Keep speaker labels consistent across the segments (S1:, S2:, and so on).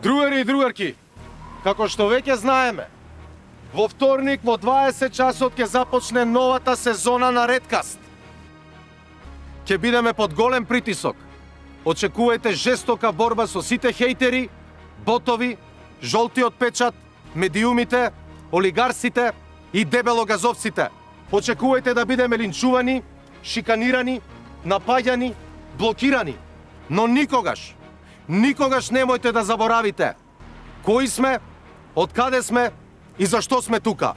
S1: Другари и другарки, како што веќе знаеме, во вторник во 20 часот ќе започне новата сезона на Redcast. Ќе бидеме под голем притисок. Очекувајте жестока борба со сите хейтери, ботови, жолтиот печат, медиумите, олигарсите и дебелогазовците. Очекувајте да бидеме линчувани, шиканирани, напаѓани, блокирани. Но никогаш немојте да заборавите кои сме, од каде сме и зашто сме тука.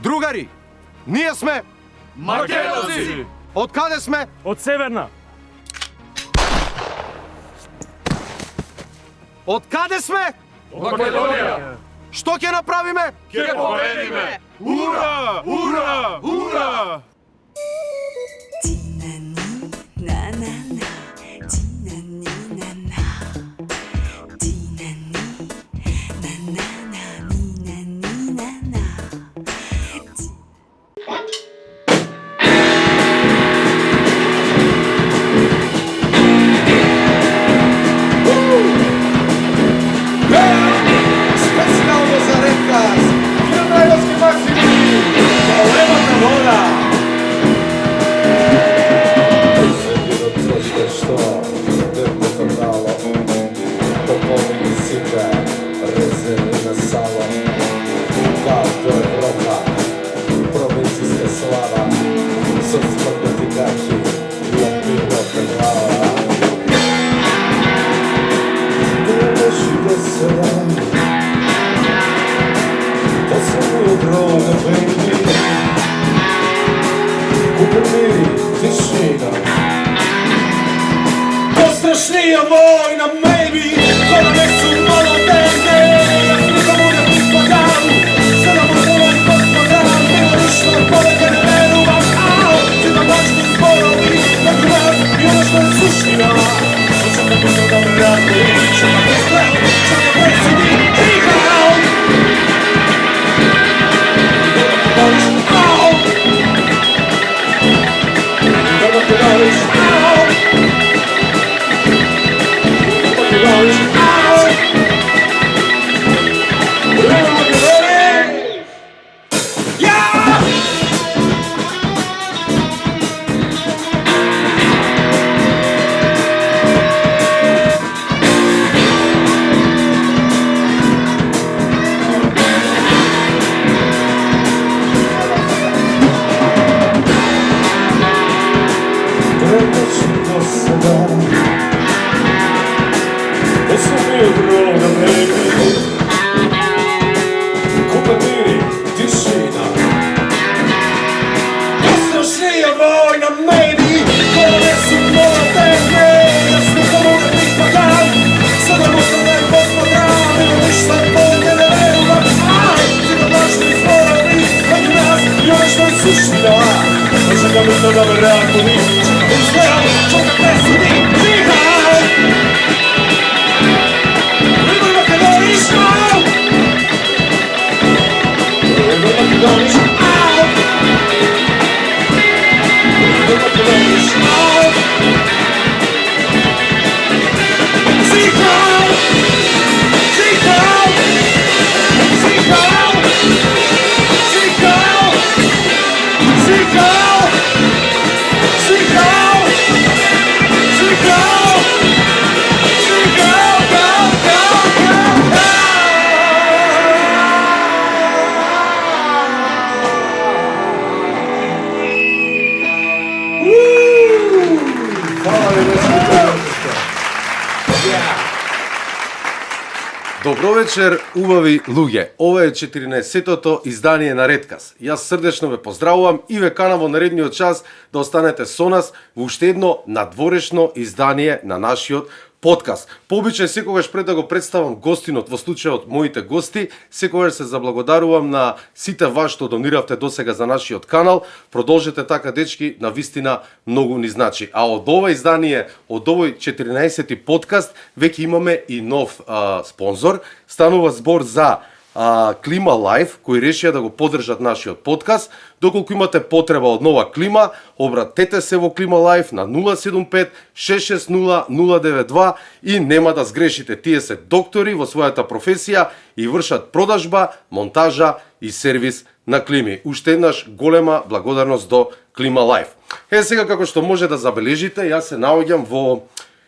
S1: Другари, ние сме
S2: Македонци!
S1: Од каде сме?
S2: Од Северна!
S1: Од каде сме?
S2: Од Македонија!
S1: Што ќе направиме?
S2: Ќе победиме! Ура! Ура! Ура!
S1: Специјално за Redcast! Јавнајваски Максими! Големата вода!
S3: Што дрвото дало, пополни сите резерви на сало. Каото Европа, провинцијска слава, со смртнати гаќи, лампилната глава. Требаше да се ради, да се моја дрога, baby. Купи ми тишина, страшнија војна, maybe, кога не су мало денде, јас никому не припадам, за да можам господам, нема ништо на повеќе не верувам, ти да важни зборови, на глас и оно што е суштина, очем да може да ме разни, што да ме сплел, што да пресуди, тихао, да ме говориш, ау, да ме говориш, ау,
S1: Добро вечер, убави луѓе. Ова е 14-тото издание на Redcast. Јас срдечно ве поздравувам и ве канам во наредниот час да останете со нас во уште едно надворешно издание на нашиот подкаст. По обичај секогаш пред да го представам гостинот, во случајот моите гости, секогаш се заблагодарувам на сите вас што дониравте досега за нашиот канал. Продолжете така, дечки, на вистина многу ни значи. А од ова издание, од овој 14-ти подкаст, веќе имаме и нов спонзор. Станува збор за Клима Лайф, кои решија да го поддржат нашиот подкаст. Доколку имате потреба од нова клима, обратете се во Клима Лайф на 075 660 092 и нема да сгрешите. Тие се доктори во својата професија и вршат продажба, монтажа и сервис на клими. Уште еднаш голема благодарност до Клима Лайф. Сега како што може да забележите, јас се наоѓам во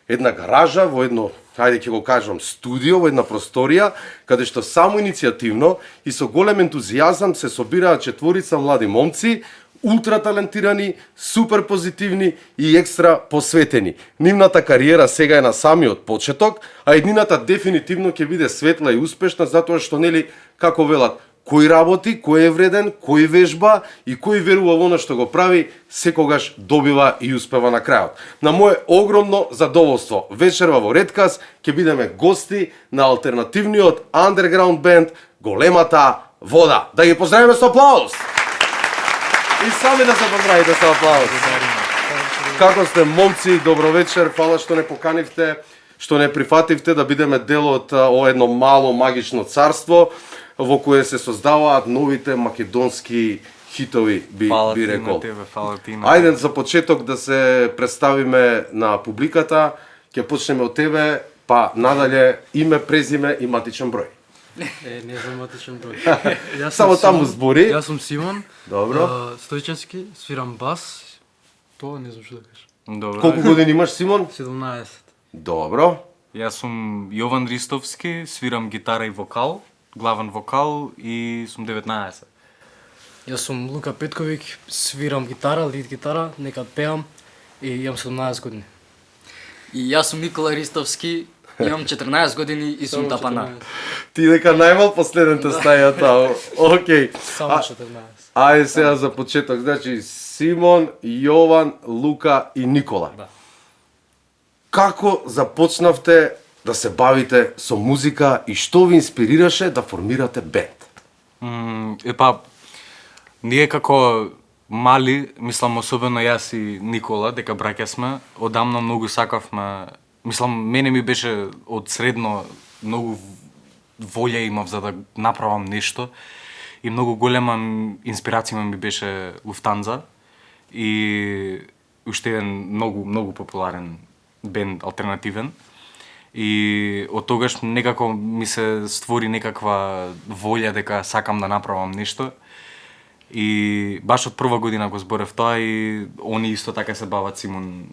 S1: една гаража, во едно, хајде ќе го кажам, студио, во една просторија, каде што само иницијативно и со голем ентузијазам се собираат четворица млади момци, ултра талентирани, супер позитивни и екстра посветени. Нивната кариера сега е на самиот почеток, а еднината дефинитивно ќе биде светла и успешна, затоа што, нели, како велат, кој работи, кој е вреден, кој вежба и кој верува во она што го прави, секогаш добива и успева на крајот. На мое огромно задоволство, вечерва во Редкаст ќе бидеме гости на алтернативниот андерграунд бенд Големата вода. Да ги поздравиме со аплауз! И сами да се поздравите со аплауз. Како сте, момци? Добро вечер, фала што не поканивте, што не прифативте да бидеме дел од ова едно мало магично царство во кое се создаваат новите македонски хитови, би рекол. Ајде за почеток да се представиме на публиката. Ќе почнеме од тебе, па надале име, презиме и матичен број.
S4: Не знам матичен број.
S1: Само таму збори.
S4: Јас сум Симон.
S1: Добро.
S4: Стојчевски, свирам бас. Тоа не знам што да кажам.
S5: Добро.
S1: Колку години имаш, Симон?
S4: 17.
S1: Добро.
S5: Јас сум Јован Ристовски, свирам гитара и вокал, главен вокал и сум 19.
S4: Јас сум Лука Петковик, свирам гитара, лид гитара, некад пеам и имам 17 години.
S6: И јас сум Никола Ристовски, имам 14 години и сум тапана.
S1: Ти дека најмал последната стаја таму. Океј.
S4: Само 14.
S1: Ајде сега за почеток, значи Симон, Јован, Лука и Никола.
S4: Да.
S1: Како започнавте да се бавите со музика и што ви инспирираше да формирате бенд?
S5: Ние како мали, мислам особено јас и Никола, дека браќа сме, одамна многу сакавме, мислам мене ми беше од средно многу волја имав за да направам нешто и многу голема инспирација ми беше Луфтанза и уште еден многу популарен бенд алтернативен. И од тогаш некако ми се створи некаква волја дека сакам да направам нешто. И баш од прва година го зборев тоа и они исто така се бават, Симон.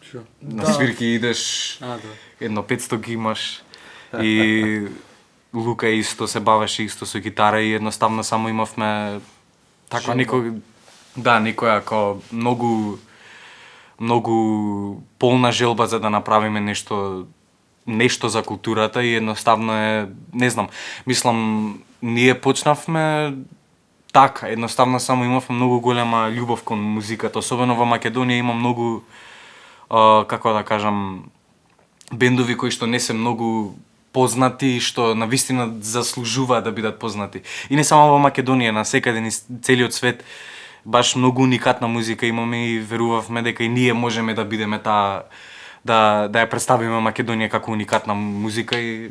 S4: Шо?
S5: На свирки идеш,
S4: Да.
S5: едно 500 ги имаш. И Лука исто се бавеше исто со гитара и едноставно само имавме така некоја како многу полна желба за да направиме нешто за културата и едноставно е, не знам, мислам, ние почнавме така, едноставно само имавме многу голема љубов кон музиката, особено во Македонија има многу, како да кажам, бендови кои што не се многу познати и што навистина заслужуваат да бидат познати. И не само во Македонија, насекаде низ целиот свет, баш многу уникатна музика имаме и верувавме дека и ние можеме да бидеме таа да ја представиме Македонија како уникатна музика и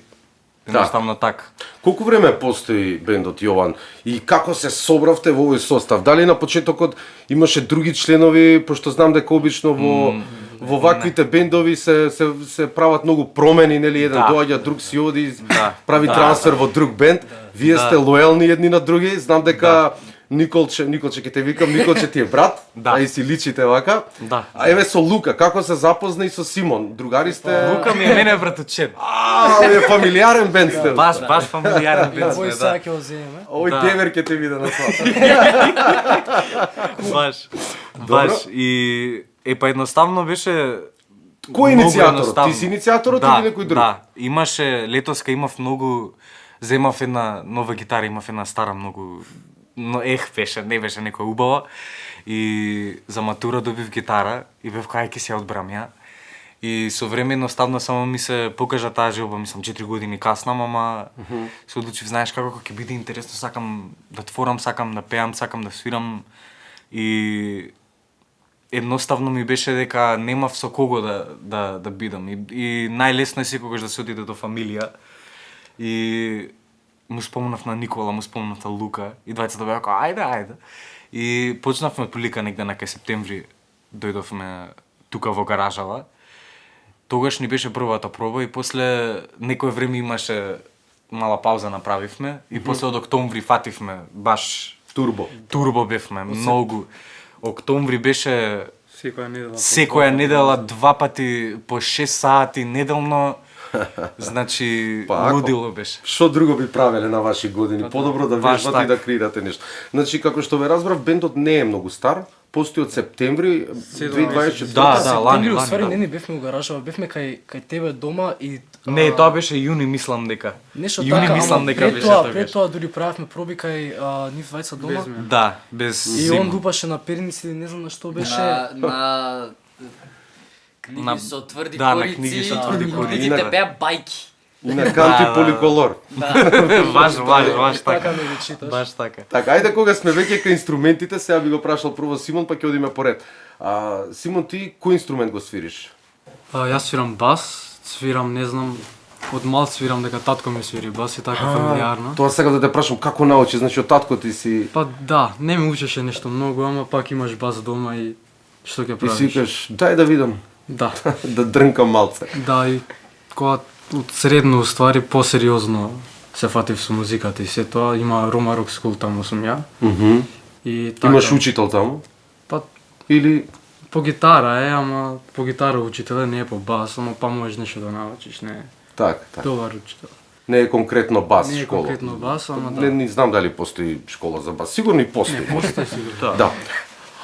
S5: едноставно така.
S1: Колку време постои бендот Јован и како се собравте во овој состав? Дали на почетокот имаше други членови, пошто знам дека обично во ваквите бендови се прават многу промени, нели, еден доаѓа, друг си оди, прави трансфер во друг бенд. Вие сте лојални едни на други, знам дека Николче ќе те викам, Николче ти е брат, а и си личите вака.
S5: Да.
S1: А еве со Лука, како се запозна и со Симон? Другари сте?
S5: Лука ми е мене братучен.
S1: Е фамилиарен бенд сте.
S5: Баш фамилиарен бенд сме,
S4: Овој
S5: да.
S4: сега ќе го земеме.
S1: Овој девер ќе те види на тоа.
S5: Баш. И едноставно беше
S1: Кој е
S5: многу
S1: иницијаторот?
S5: едноставно.
S1: Ти си иницијаторот или некој друг?
S5: Да, имаше летоска имав многу, земав една нова гитара, имав една стара многу, но беше, не беше некоја убава. И за матура добив гитара и бев кај ќе се одбрам ја. И со време едноставно само ми се покажа таа желба, мислам 4 години каснам, ама се одлучив, знаеш како ќе биде интересно, сакам да творам, сакам да пеам, сакам да свирам и едноставно ми беше дека немав со кого да бидам и најлесно е секогаш да се отиде до фамилија и му спомнав на Никола, му спомнав на Лука и двајцата беа како ајде. И почнавме отприлика негде на кај септември дојдовме тука во гаражава. Тогаш ни беше првата проба и после некое време имаше мала пауза направивме и после од октомври фативме баш турбо бевме многу. Октомври беше секоја недела 2 пати по 6 сати неделно. Значи
S1: Па,
S5: лудило беше.
S1: Што друго би правеле на ваши години? Подобро да
S5: Баш
S1: вежбате и
S5: така.
S1: да креирате нешто. Значи, како што ве разбрав, бендот не е многу стар. Постои од септември 2024.
S5: Да, лани,
S4: Уствари
S5: да.
S4: не бевме у гаражава, бевме кај тебе дома и
S5: Не, тоа беше јуни, мислам дека.
S4: нешто
S5: Јуни
S4: така,
S5: мислам
S4: ама
S5: дека
S4: пред
S5: беше
S4: тоа,
S5: тогаш.
S4: пред тоа дури правевме проби кај нив двајца дома.
S5: Да, без
S4: И
S5: зима.
S4: он лупаше на перници, не знам на што беше.
S6: На книги
S5: На-
S6: со тврди
S5: да, на
S6: корици.
S5: книги со тврди
S6: и
S5: корици.
S6: книгите
S1: Да.
S6: беа бајки.
S1: И на канти
S5: Да, да.
S1: поликолор.
S5: Баш
S4: Така
S5: така.
S4: ме ги читаш.
S5: Баш така.
S1: Така, ајде кога сме веќе кај инструментите, сега би го прашал прво Симон, па ќе одиме поред. Симон, ти кој инструмент го свириш?
S7: Јас свирам бас, свирам, не знам, од мал свирам дека татко ми свири бас и така фамилиарно.
S1: Тоа сега да те прашам како научи, значи од татко ти си
S7: Па да, не ми учеше нешто многу, ама пак имаш бас дома и што ќе
S1: и
S7: правиш?
S1: си викаш, дај да видам,
S7: Да,
S1: да дрнкам малце.
S7: да и кога од средно уствари посериозно се фатив со музиката и се тоа, има Рома Рок Скул таму сум ја. И така.
S1: Имаш учител таму?
S7: Па
S1: Или
S7: по гитара е, ама по гитара учителе не е по бас, ама па можеш нешто да научиш, не е.
S1: така.
S7: Добар учител.
S1: Не е конкретно бас
S7: Не е
S1: школа.
S7: конкретно бас, ама да.
S1: Не знам дали постои школа за бас. Сигурно и постои.
S7: Постои сигурно.
S1: Да.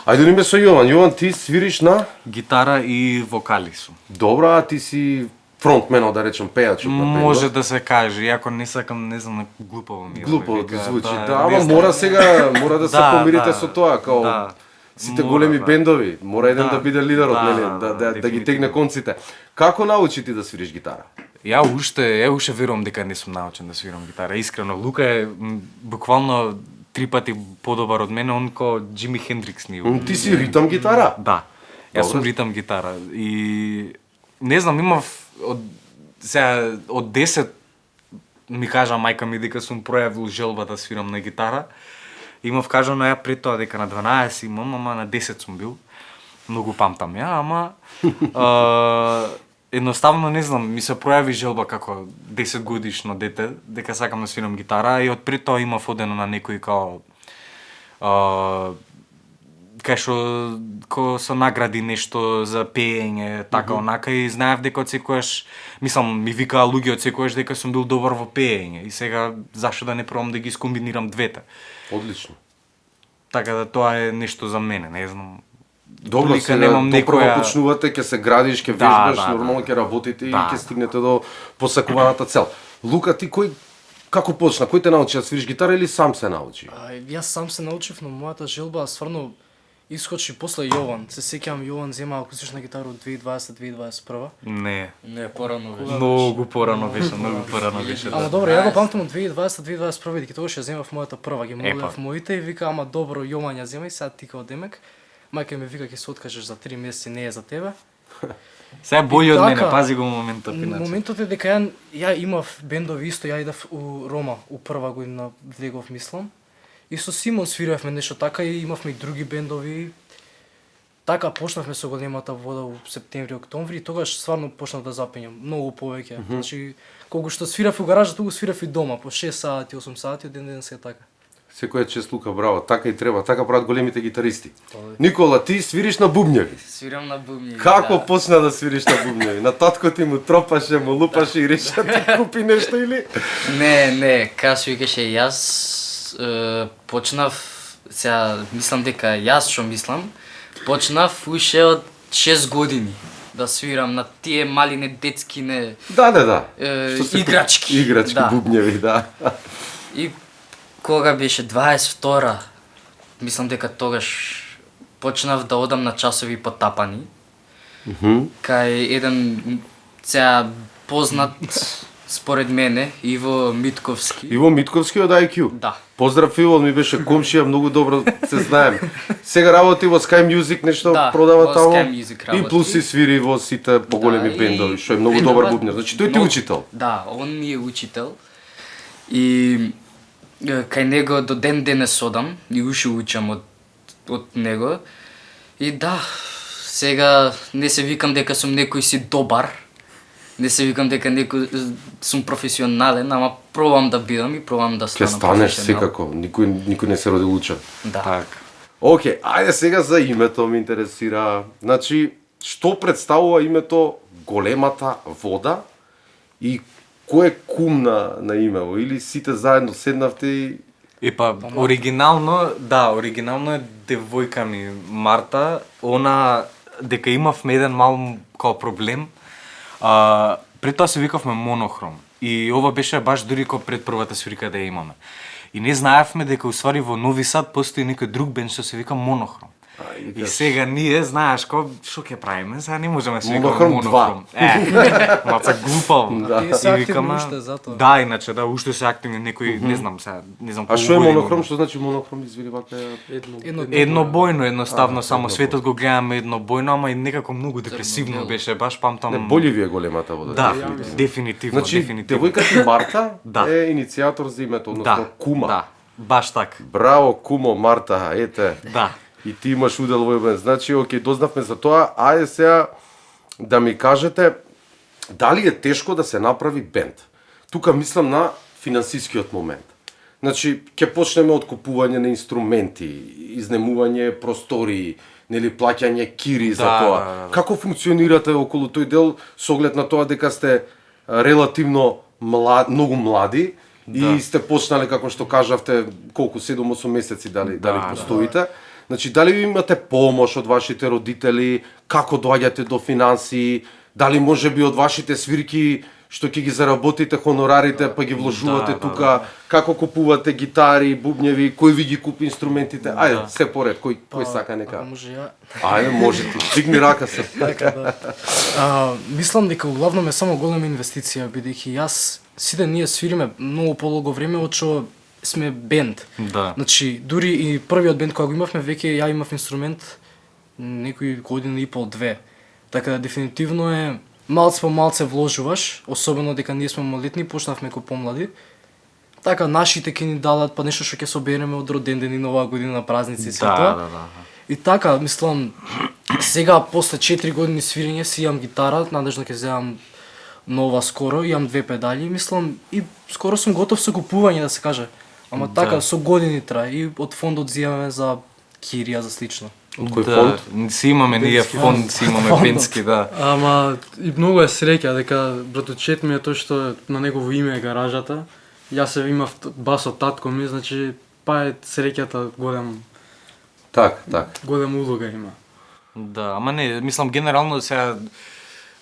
S1: Ајде да со Јован. Јован, ти свириш на?
S5: Гитара и вокали сум.
S1: Добро, а ти си фронтменот, да речем, пејачот на бендот.
S5: Може да се каже, иако не сакам, не знам, глупаво ми е.
S1: Глупо
S5: вика,
S1: звучи.
S5: не
S1: Да, ама
S5: знам.
S1: мора сега, мора да се
S5: Да,
S1: помирите
S5: да,
S1: со тоа, као
S5: да.
S1: сите
S5: Мора,
S1: големи
S5: да.
S1: бендови. Мора еден
S5: Да.
S1: да биде лидерот,
S5: Да,
S1: нели,
S5: да,
S1: да ги
S5: дефинитивно.
S1: тегне конците. Како научи ти да свириш гитара?
S5: Ја уште верувам дека не сум научен да свирам гитара. Искрено, Лука е буквално 3 пати подобар од мене, он ко Джими Хендрикс ни.
S1: Ти си ритам гитара?
S5: Да. Јас сум
S1: Добро.
S5: ритам гитара и не знам, имав од 10 ми кажа мајка ми дека сум пројавил желба да свирам на гитара. Имав кажано ја пред тоа дека на 12 имам, ама на 10 сум бил. Многу памтам ја, ама едноставно не знам, ми се пројави желба како 10 годишно дете дека сакам да свирам гитара и од пред тоа имав одено на некои као кај што со награди нешто за пеење, така онака и знаев дека од секојаш, мислам, ми викаа луѓе од секојаш дека сум бил добар во пеење и сега зашто да не пробам да ги скомбинирам двете.
S1: Одлично.
S5: Така да тоа е нешто за мене, не знам.
S1: Добро,
S5: Толика
S1: сега
S5: немам
S1: допрво
S5: некоја-
S1: почнувате, ќе се градиш, ќе
S5: Да,
S1: вежбаш,
S5: да, да.
S1: нормално ќе работите и
S5: Да.
S1: ќе стигнете до посакуваната цел. Лука, ти како почна? Кој те научи да свириш гитара или сам се научи?
S4: Јас сам се научив, но мојата желба стварно искочи после Јован. Се сеќавам Јован зема акустична гитара од 2020-2021.
S5: Не,
S6: Не, порано беше.
S5: многу порано беше, многу порано беше.
S4: Ама
S5: Да.
S4: добро, ја го памтам од 2020-2021 дека тогаш ја земав мојата прва, ги
S5: Епа.
S4: молев моите и вика ама добро Јован ја земај, сега ти као демек. Мајка ми вика ќе се откажеш за 3 месеци, не е за тебе.
S5: Сега е бољи од мене,
S4: Така,
S5: пази го моментот иначе.
S4: Моментот е дека ја имав бендови исто, ја идав у Рома, у прва година влегов мислам. И со Симон свиравме нешто така и имавме и други бендови. Така почнавме со големата вода у септември, октомври и тогаш стварно почнав да запењам многу повеќе. Значи колку што свирав у гаража, толку свирав и дома по 6 сати, 8 сати, од ден ден се така.
S1: Секоја чест, Лука, браво. Така и треба, така прават големите гитаристи. Никола, ти свириш на бубњеви.
S6: Свирам на бубњи.
S1: Како
S6: да.
S1: почна да свириш на бубњеви? На татко ти му тропаше, му лупаше и реши да ти купи нешто или?
S6: Не, кај се викаше јас почнав, сега мислам дека јас што мислам, почнав уште од 6 години да свирам на тие мали не детски не
S1: Да.
S6: играчки.
S1: Играчки,
S6: Да.
S1: бубњеви, да.
S6: И кога беше 22-ра, мислам дека тогаш почнав да одам на часови по тапани. Кај еден сега познат според мене Иво Митковски.
S1: Иво Митковски од IQ.
S6: Да.
S1: Поздрав Иво, ми беше комшија, многу добро се знаем. Сега работи во Sky Music, нешто
S6: Да,
S1: продава
S6: во
S1: таму.
S6: Sky Music
S1: И
S6: работи.
S1: плюс и свири во сите поголеми
S6: Да, и
S1: бендови, што е многу
S6: еден
S1: добар
S6: пат
S1: бубњар. Значи тој ти
S6: многу-
S1: учител.
S6: Да, он ми е учител. И кај него до ден денес одам и уши учам од него. И да, сега не се викам дека сум некој си добар, не се викам дека некој сум професионален, ама пробам да бидам и пробам да
S8: Ке
S6: станам
S8: станеш
S6: професионален.
S8: секако, никој не се роди учен.
S6: Да.
S5: Така.
S8: Океј, ајде сега за името ме интересира. Значи, што представува името Големата вода и кој е кум на имево? Или сите заедно седнавте и...
S5: Епа, оригинално е девојка ми Марта, она дека имавме еден мал као проблем. Пред тоа се викавме Монохром. И ова беше баш дури кога пред првата свирка да ја имаме. И не знаевме дека уствари во Нови Сад постои некој друг бенд што се вика Монохром. И сега ние, знаеш, што ќе правиме? Сега не можеме да се викаме
S8: Монохром
S5: 2. Маца глупаво.
S4: Тие се
S5: И
S4: активни
S5: викаме-
S4: уште затоа.
S5: Да, иначе да, уште се активни некои, не знам сега, не знам
S8: А
S5: колку
S8: што е
S5: години
S8: монохром?
S5: има.
S8: Што значи монохром? Извини, вака
S5: Еднобојно, едноставно, само
S8: еднобојно.
S5: светот го гледаме еднобојно, ама и некако многу депресивно беше, баш памтам.
S8: Не, боли ви е Големата вода.
S5: Да,
S8: дефинитивно.
S5: дефинитивно,
S8: Значи,
S5: дефинитивно.
S8: девојка ти Марта
S5: Да.
S8: е иницијатор за името, односно
S5: Да,
S8: кума.
S5: да, баш така.
S8: Браво, кумо, Марта, ете.
S5: Да.
S8: И ти имаш удел во бенд. Значи, окей, дознавме за тоа. Ајде сега да ми кажете дали е тешко да се направи бенд. Тука мислам на финансискиот момент. Значи, ќе почнеме од купување на инструменти, изнемување простории, нели плаќање кири за
S5: Да,
S8: тоа.
S5: да.
S8: Како функционирате околу тој дел со оглед на тоа дека сте релативно многу млади и сте почнале, како што кажавте, колку 7-8 месеци дали постоите. Значи, дали ви имате помош од вашите родители, како доаѓате до финансии, дали може би од вашите свирки што ќе ги заработите хонорарите, па ги вложувате тука, како купувате гитари, бубњеви, кој ви ги купи инструментите? Ајде, се поред, кој сака нека.
S4: Ако може ја.
S8: Ајде, може ти. Дигни рака се.
S4: Така да. Мислам дека углавном е само голема инвестиција, бидејќи јас сите ние свириме многу подолго време од што сме бенд.
S5: Да.
S4: Значи, дури и првиот бенд кога го имавме, веќе ја имав инструмент некои година и пол, две. Така да дефинитивно е малце по малце вложуваш, особено дека ние сме малетни, почнавме ко помлади. Така нашите ќе ни дадат па нешто што ќе собереме од роден ден и нова година, празници и се тоа.
S5: Да.
S4: И така, мислам, сега после 4 години свирење си имам гитара, надежно ќе земам нова скоро, имам 2 педали, мислам, и скоро сум готов со купување, да се каже. Ама така, со години трае и од фондот земаме за кирија, за слично.
S8: Од кој фонд?
S5: Си имаме ние фонд, си имаме
S4: Фондот.
S5: бенски, да.
S7: Ама и многу е среќа дека братучет ми е тој што на негово име е гаражата. Јас се имав бас од татко ми, значи па е среќата голема улога има.
S5: Да, ама не, мислам генерално сега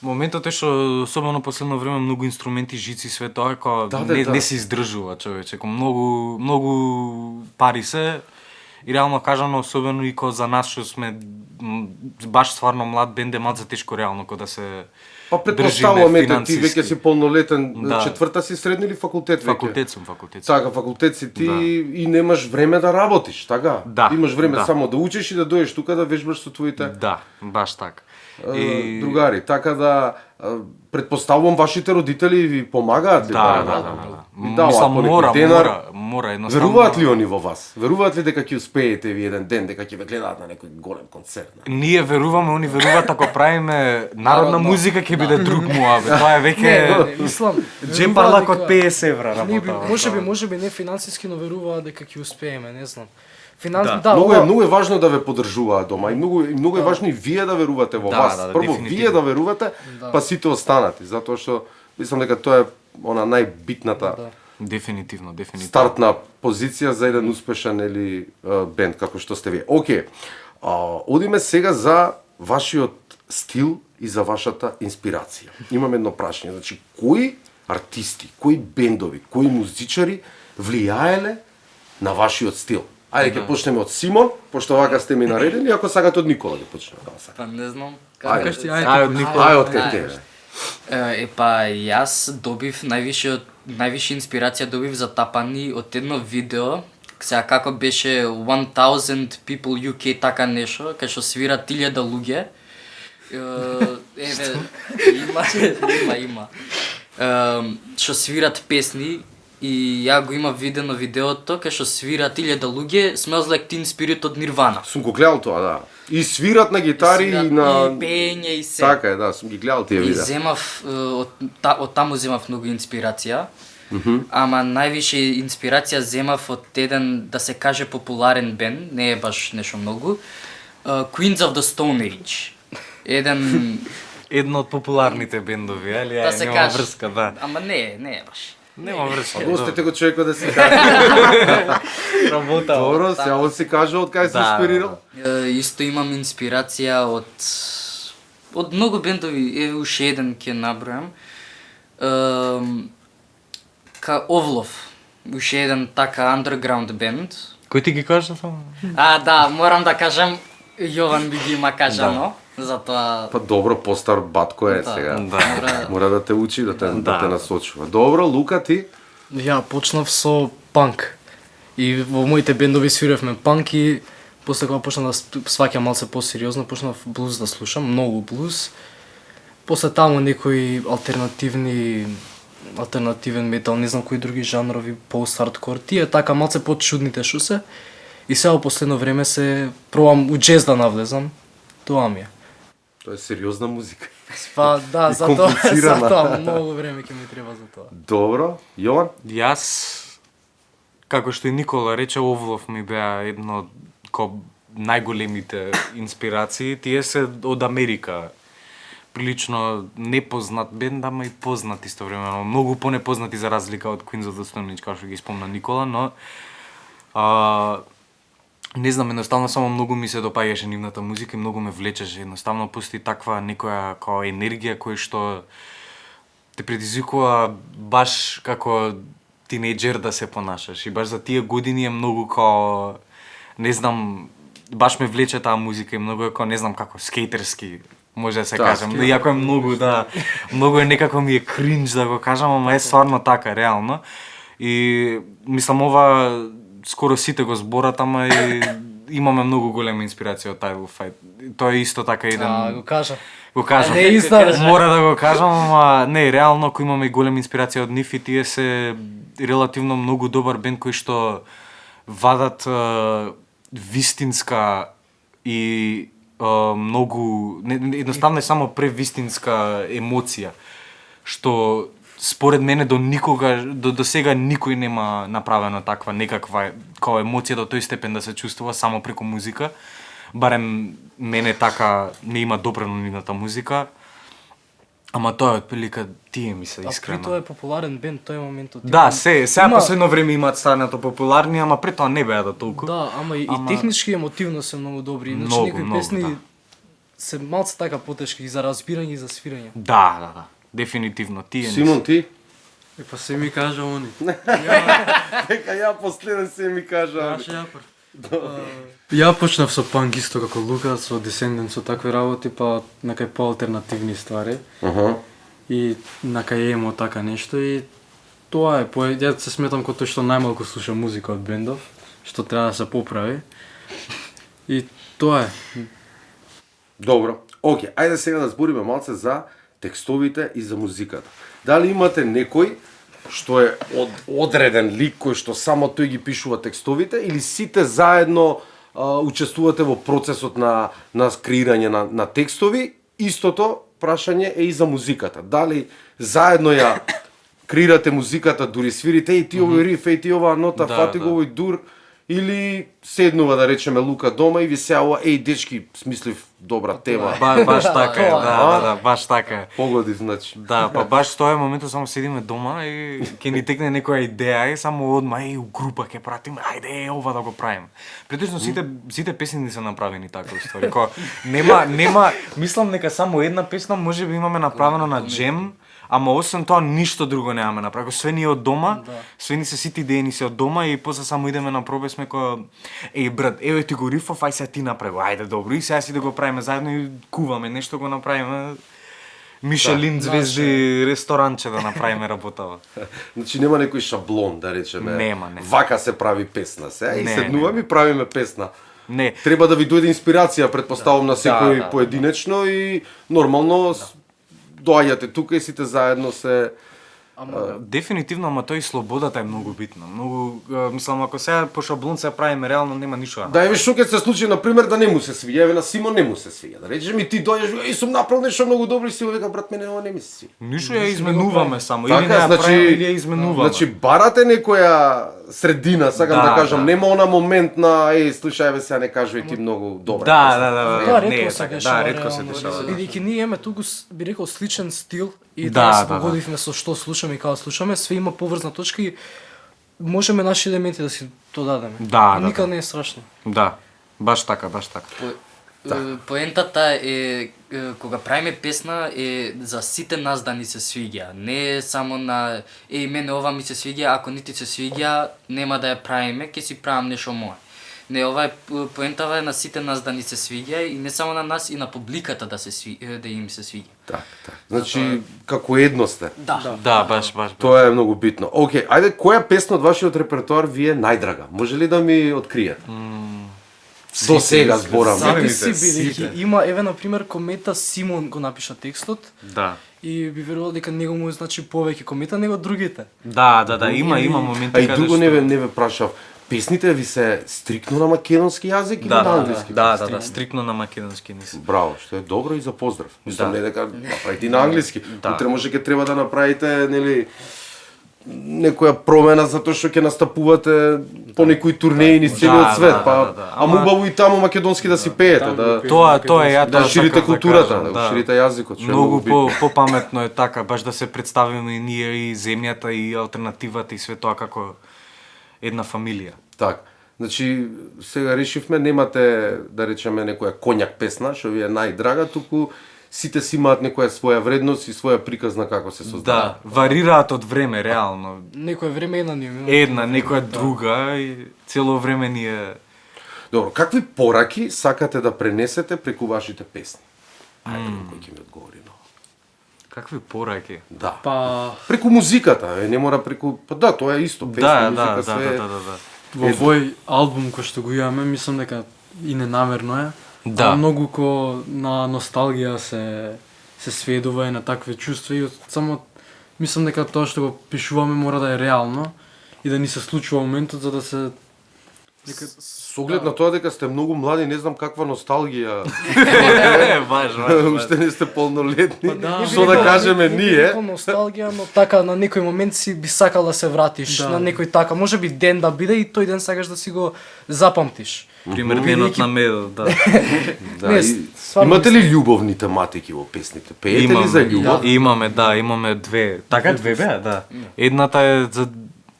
S5: моментот е што особено последно време многу инструменти, жици, све тоа како не се издржува човече, како многу пари се и реално кажано особено и за нас што сме баш стварно млад бенд е малце тешко реално кога да се
S8: Па предпоставуваме ти
S5: финансиски.
S8: веќе си полнолетен,
S5: Да.
S8: четврта си средно или факултет веќе?
S5: Факултет сум.
S8: Така, факултет си ти
S5: Да.
S8: и немаш време да работиш, така?
S5: Да,
S8: Имаш време
S5: да.
S8: само да учиш и да дојдеш тука да вежбаш со твоите
S5: Да, баш така.
S8: другари. Така да предпоставувам вашите родители ви помагаат ли?
S5: Да.
S8: Ви даваат
S5: Мислам
S8: по некој денар?
S5: мора едноставно.
S8: Веруваат ли они во вас? Веруваат ли дека ќе успеете ви еден ден, дека ќе ве гледаат на некој голем концерт?
S5: Ние веруваме, они веруваат ако правиме народна музика ќе биде друг муабе. Тоа е
S4: Не,
S5: веќе
S4: мислам,
S5: джепарлак од
S4: дека-
S5: 50 евра
S4: Не,
S5: работа.
S4: може би не финансиски, но веруваат дека ќе успееме, не знам.
S8: Многу е важно да ве поддржуваат дома и многу е важно и вие да верувате во
S5: Да,
S8: вас.
S5: да,
S8: Прво
S5: дефинитивно.
S8: вие да верувате, па сите останати, затоа што мислам дека тоа е она најбитната
S5: Дефинитивно.
S8: стартна позиција за еден успешен или бенд како што сте вие. Океј. Одиме сега за вашиот стил и за вашата инспирација. Имам едно прашање, значи кои артисти, кои бендови, кои музичари влијаеле на вашиот стил? Ајде ќе почнеме од Симон, пошто вака сте ми наредени, ако сакате од Никола ќе почнеме.
S6: Па не знам.
S8: Ајде од кај тебе.
S6: Епа, јас добив највише инспирација добив за тапани од едно видео, сега како беше 1000 people UK така нешто, кај што свират 1000 луѓе. Еве, има. Што свират песни И ја го имав видено видеото кај што свират 1000 луѓе Smells Like Teen Spirit од Nirvana.
S8: Сум го гледал тоа, да. И свират на гитари и на
S6: и пење и се.
S8: Така е, да, сум ги гледал тие
S6: И
S8: видеа.
S6: земав од таму земав многу инспирација. Ама највише инспирација земав од еден, да се каже, популарен бенд, не е баш нешто многу, Queens of the Stone Age. Еден,
S5: Едно од популарните бендови, али
S6: да се
S5: нема
S6: каже.
S5: врска, да.
S6: Ама не е баш.
S5: Нема врска.
S8: Остете го човекот да си каже.
S5: Работа.
S8: Добро, сега он си каже од кај се
S5: Да,
S8: инспирирал.
S6: Исто имам инспирација од многу бендови, уште еден ќе набројам. Овлов, уште еден така underground бенд.
S5: Кој ти ги кажа само?
S6: Да, морам да кажам, Јован би ги има кажано, затоа...
S8: Па добро, постар батко е
S6: Да,
S8: сега.
S6: да.
S8: Мора да те учи, да те насочува. Добро, Лука, ти?
S4: Ја почнав со панк. И во моите бендови свиревме панк и после кога почнав да сваќам малце посериозно, почнав блуз да слушам, многу блуз. После таму некои алтернативен метал, не знам кои други жанрови, пост-хардкор, тие така малце почудните што се. И сега во последно време се пробам у джез да навлезам. Тоа ми е.
S8: Тоа е сериозна музика.
S4: Па да,
S8: И
S4: затоа
S8: комплицирана.
S4: многу време ќе ми треба за тоа.
S8: Добро, Јован?
S5: Јас, како што и Никола рече, Овлов ми беа едно од најголемите инспирации. Тие се од Америка. Прилично непознат бенд, ама и познат истовремено. Многу понепознати за разлика од Queens of the Stone Age, како што ги спомна Никола, но не знам, едноставно само многу ми се допаѓаше нивната музика и многу ме влечеше. Едноставно постои таква некоја као енергија која што те предизвикува баш како тинејџер да се понашаш. И баш за тие години е многу као, не знам, баш ме влече таа музика и многу е као, не знам како, скејтерски, може да се кажем. Иако е многу, да, многу е некако ми е кринж да го кажам, ама е стварно така, реално. И мислам ова скоро сите го зборат, ама и имаме многу голема инспирација од Tidal Fight. Тоа е исто така еден...
S4: Го кажа.
S5: Го кажам.
S4: Не излаже.
S5: Мора да го кажам, ама не, реално ако имаме и голема инспирација од нив и тие се релативно многу добар бенд кои што вадат вистинска и многу едноставно е само превистинска емоција што според мене до сега никој нема направено таква некаква као емоција до тој степен да се чувствува само преку музика. Барем мене така не има допрено нивната музика. Ама тоа е отприлика тие ми се
S4: А при
S5: искрено.
S4: тоа е популарен бенд тој моментот.
S5: Да, сега
S4: Има-
S5: последно време имаат станато популарни, ама пред тоа не беа да толку.
S4: Да, ама и технички и емотивно се многу добри. Иначе
S5: Многу,
S4: некои
S5: многу,
S4: песни
S5: да.
S4: се малце така потешки и за разбирање и за свирање.
S5: Да. Дефинитивно, тие не
S8: Симон, ти?
S7: Па се ми кажа они.
S8: Дека ја последен се ми кажа.
S7: Ја почнав со панк исто како Лука, со Descendants, со такви работи, па накај поалтернативни ствари. И накај емо така нешто и тоа е, ја се сметам како тој што најмалку слуша музика од бендов, што треба да се поправи. И тоа е.
S8: Добро. Океј, ајде сега да збориме малце за текстовите и за музиката. Дали имате некој што е одреден лик кој што само тој ги пишува текстовите или сите заедно учествувате во процесот на креирање на текстови? Истото прашање е и за музиката. Дали заедно ја креирате музиката, дури свирите и ти овој риф, и ти оваа нота,
S5: Да,
S8: фати
S5: да.
S8: го овој дур, или седнува да речеме Лука дома и ви се ова, дечки, смислив добра тема.
S5: Баш така е, да, баш така е.
S8: Погоди, значи.
S5: Да, па баш тоа е моментот, само седиме дома и ќе ни текне некоја идеја и само одма у група ќе пратиме, ајде ова да го правиме. Претежно сите песни не се направени така уствари. Нема, мислам дека само една песна можеби имаме направено на джем, ама освен тоа ништо друго немаме направено. Све ни е од дома, све ни се сите идеи ни се од дома и после само идеме на пробе сме кој брат, еве ти го рифов, ај сега ти направи. Ајде добро, и сега си да го правиме заедно и куваме нешто го направиме. Мишелин звезди ресторанче да направиме работава.
S8: Значи нема некој шаблон, да речеме.
S5: Нема.
S8: Вака се прави песна, се. И
S5: Не,
S8: седнуваме и правиме песна.
S5: Не,
S8: Треба да ви дојде инспирација, предпоставам, на секој
S5: да.
S8: поединечно и нормално доаѓате тука и сите заедно се
S5: Дефинитивно, ама тој и слободата е многу битна. Многу, мислам, ако сега по шаблон се правиме реално нема ништо.
S8: Да, еве што ќе се случи на пример да не му се свиѓа, еве на Симон не му се свиѓа. Да речеш ми ти дојдеш, сум направил нешто многу добро и си вика брат мене ова не ми се свиѓа.
S5: Ништо ја изменуваме само, или не
S8: Така,
S5: ја правиме, или ја изменуваме.
S8: Значи барате некоја средина, сакам да кажам, нема она момент на слушај еве сега не кажувај ти многу добро.
S4: Да,
S5: не е
S4: ретко се
S5: така.
S4: дешава.
S5: Да, ретко се
S4: реално.
S5: дешава.
S4: Бидејќи ние имаме туку, би рекол, сличен стил и
S5: Да,
S4: да се
S5: да,
S4: погодивме со што слушаме и кога слушаме, све има поврзна точка и можеме наши елементи да си додадеме.
S5: Да,
S4: И
S5: да,
S4: никад не е страшно.
S5: Да, баш така, баш така.
S6: Поентата е кога правиме песна е за сите нас да ни се свиѓа. Не е само на мене ова ми се свиѓа, ако не ти се свиѓа, нема да ја правиме, ќе си правам нешто мое. Не, ова е поентава е на сите нас да ни се свиѓа и не само на нас и на публиката да им се свиѓа.
S8: Так. Значи како едно сте.
S5: Да, баш.
S8: Тоа е многу битно. Океј, ајде која песна од вашиот репертоар ви е најдрага? Може ли да ми откриете? До сега зборам.
S4: Сите си бидејќи има, еве на пример Комета Симон го напиша текстот
S5: Да.
S4: и би верувал дека него му значи повеќе Комета него другите.
S5: Да, има моменти
S8: А и
S5: каде
S8: друго
S5: што-
S8: не ве прашав. Песните ви се стрикно на македонски јазик или на англиски?
S5: Да, стрикно на македонски не се.
S8: Браво, што е добро и за поздрав. Мислам
S5: Да.
S8: не дека направите на англиски. Утре може ќе треба да направите, нели, некоја промена затоа што ќе настапувате по некои турнеи низ целиот
S5: Да,
S8: свет,
S5: да,
S8: па
S5: да.
S8: ама убаво и таму македонски да си пеете, да
S5: Тоа е ја
S8: да
S5: тоа
S8: ширите
S5: сакав
S8: културата,
S5: кажам,
S8: да ширите јазикот, што е
S5: Многу
S8: битно.
S5: попаметно е така, баш да се представиме и ние и земјата и алтернативата и све тоа како една фамилија.
S8: Так. Значи, сега решивме, немате, да речеме, некоја коњак песна, што ви е најдрага, туку сите си имаат некоја своја вредност и своја приказна како се создава.
S5: Да, варираат од време реално.
S4: Некој време една ни има.
S5: Една, некоја друга и цело време ни е.
S8: Добро, какви пораки сакате да пренесете преку вашите песни? Ајде, кој ќе ми одговори на ова?
S5: Какви пораки?
S8: Да.
S7: Па
S8: Преку музиката, не мора преку... Па да, тоа е исто, песна, музика, све...
S5: Да.
S7: во овој албум кој што го имаме, мислам дека и ненамерно е.
S5: Да.
S7: А многу ко на носталгија се сведува и на такви чувства и само мислам дека тоа што го пишуваме мора да е реално и да ни се случува моментот за да се
S8: С оглед на тоа дека сте многу млади, не знам каква носталгија.
S5: Баш.
S8: Уште не сте полнолетни.
S7: да.
S8: Што да кажеме ние?
S4: Некој носталгија, но така на некој момент си би сакал да се вратиш
S7: Да.
S4: на некој така, може би ден да биде и тој ден сакаш да си го запамтиш.
S5: Пример денот на медот, да.
S8: Да,
S4: Не,
S8: и...
S4: стварно
S8: Имате ли љубовни тематики во песните? Пеете ли за љубов?
S5: Имаме две. Така две беа, да. Едната е за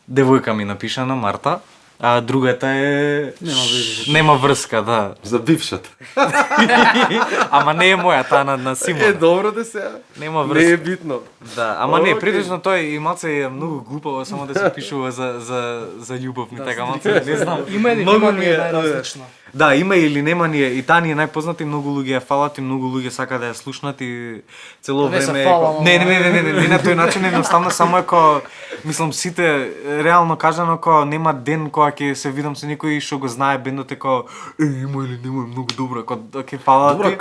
S5: девојка ми напишана Марта, а другата е нема врска, да.
S8: За бившата.
S5: Ама не е моја, таа на Симона.
S8: добро да се.
S5: Нема
S8: Не
S5: врска.
S8: е битно.
S5: Да, ама не,
S8: Океј.
S5: прилично тој и малце е многу глупаво само да се пишува за љубовни, така малце не знам.
S4: Има или
S5: Многу
S4: нема
S5: ми
S4: ни
S5: е,
S4: е најразлична.
S5: Да, има или нема ни е, и таа ни е најпозната и многу луѓе ја фалат и многу луѓе сака да ја слушнат и цело
S4: Не се
S5: време
S4: фала, ама-
S5: не на тој начин, едноставно само е ко мислам сите реално кажано ко нема ден кога ќе се видам со некој што го знае бендот е ко има или нема многу добро, ко ќе фалат.
S8: Добро,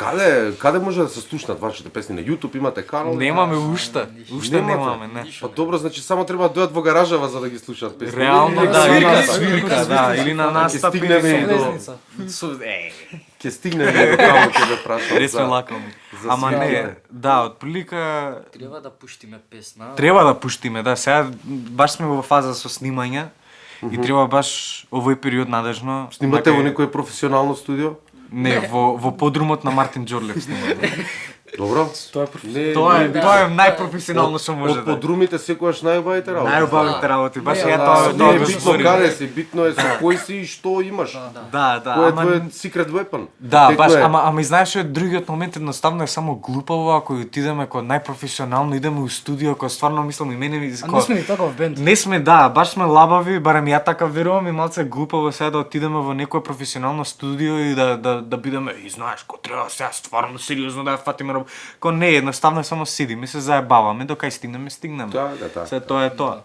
S8: каде може да се слушнат вашите песни на YouTube? Имате канал?
S5: Немаме уште. Уште
S8: Немате?
S5: немаме, не.
S8: Па добро, значи само треба да дојдат во гаражава за да ги слушаат песни.
S5: Реално
S8: Или
S5: да,
S8: свирка,
S5: или на
S8: свирка.
S5: свирка, да, или на настапи.
S8: стигнеме и до-
S4: Влезница.
S8: Ќе стигнеме до таму ќе ве прашам.
S5: Ресме лакоми.
S8: за
S5: Ама не,
S8: свирките.
S5: да, од прилика
S6: Треба да пуштиме песна.
S5: треба да пуштиме, да, сега баш сме во фаза со снимање и треба баш овој период надежно.
S8: Снимате во
S5: некој
S8: некое професионално студио?
S5: Не, во подрумот на Мартин Џорлев снимаме.
S8: Добро.
S7: тоа е
S8: Не,
S5: Тоа е најпрофесионално што може
S8: од
S5: да.
S8: подрумите секогаш најубавите работи.
S5: Најубавите работи, баш ја
S8: Да,
S5: тоа
S8: не е
S5: го
S8: битно
S5: зборим.
S8: каде си, битно е со кој си и што имаш.
S5: Да,
S8: Кој е
S5: ама
S8: твојот secret weapon?
S5: да,
S8: Текно
S5: баш,
S8: е.
S5: ама и знаеш што другиот момент едноставно е само глупаво ако отидеме кога најпрофесионално идеме у студио, кога стварно мислам и мене ми
S4: А не сме ни таков бенд.
S5: Не сме, да, баш сме лабави, барем ја така верувам и малце глупаво сега да отидеме во некое професионално студио и да бидеме, и знаеш, ко треба сега стварно сериозно да ја фатиме работа. Ко не, едноставно е само седиме, се заебаваме, дока и стигнеме.
S8: Да.
S5: Се тоа е тоа.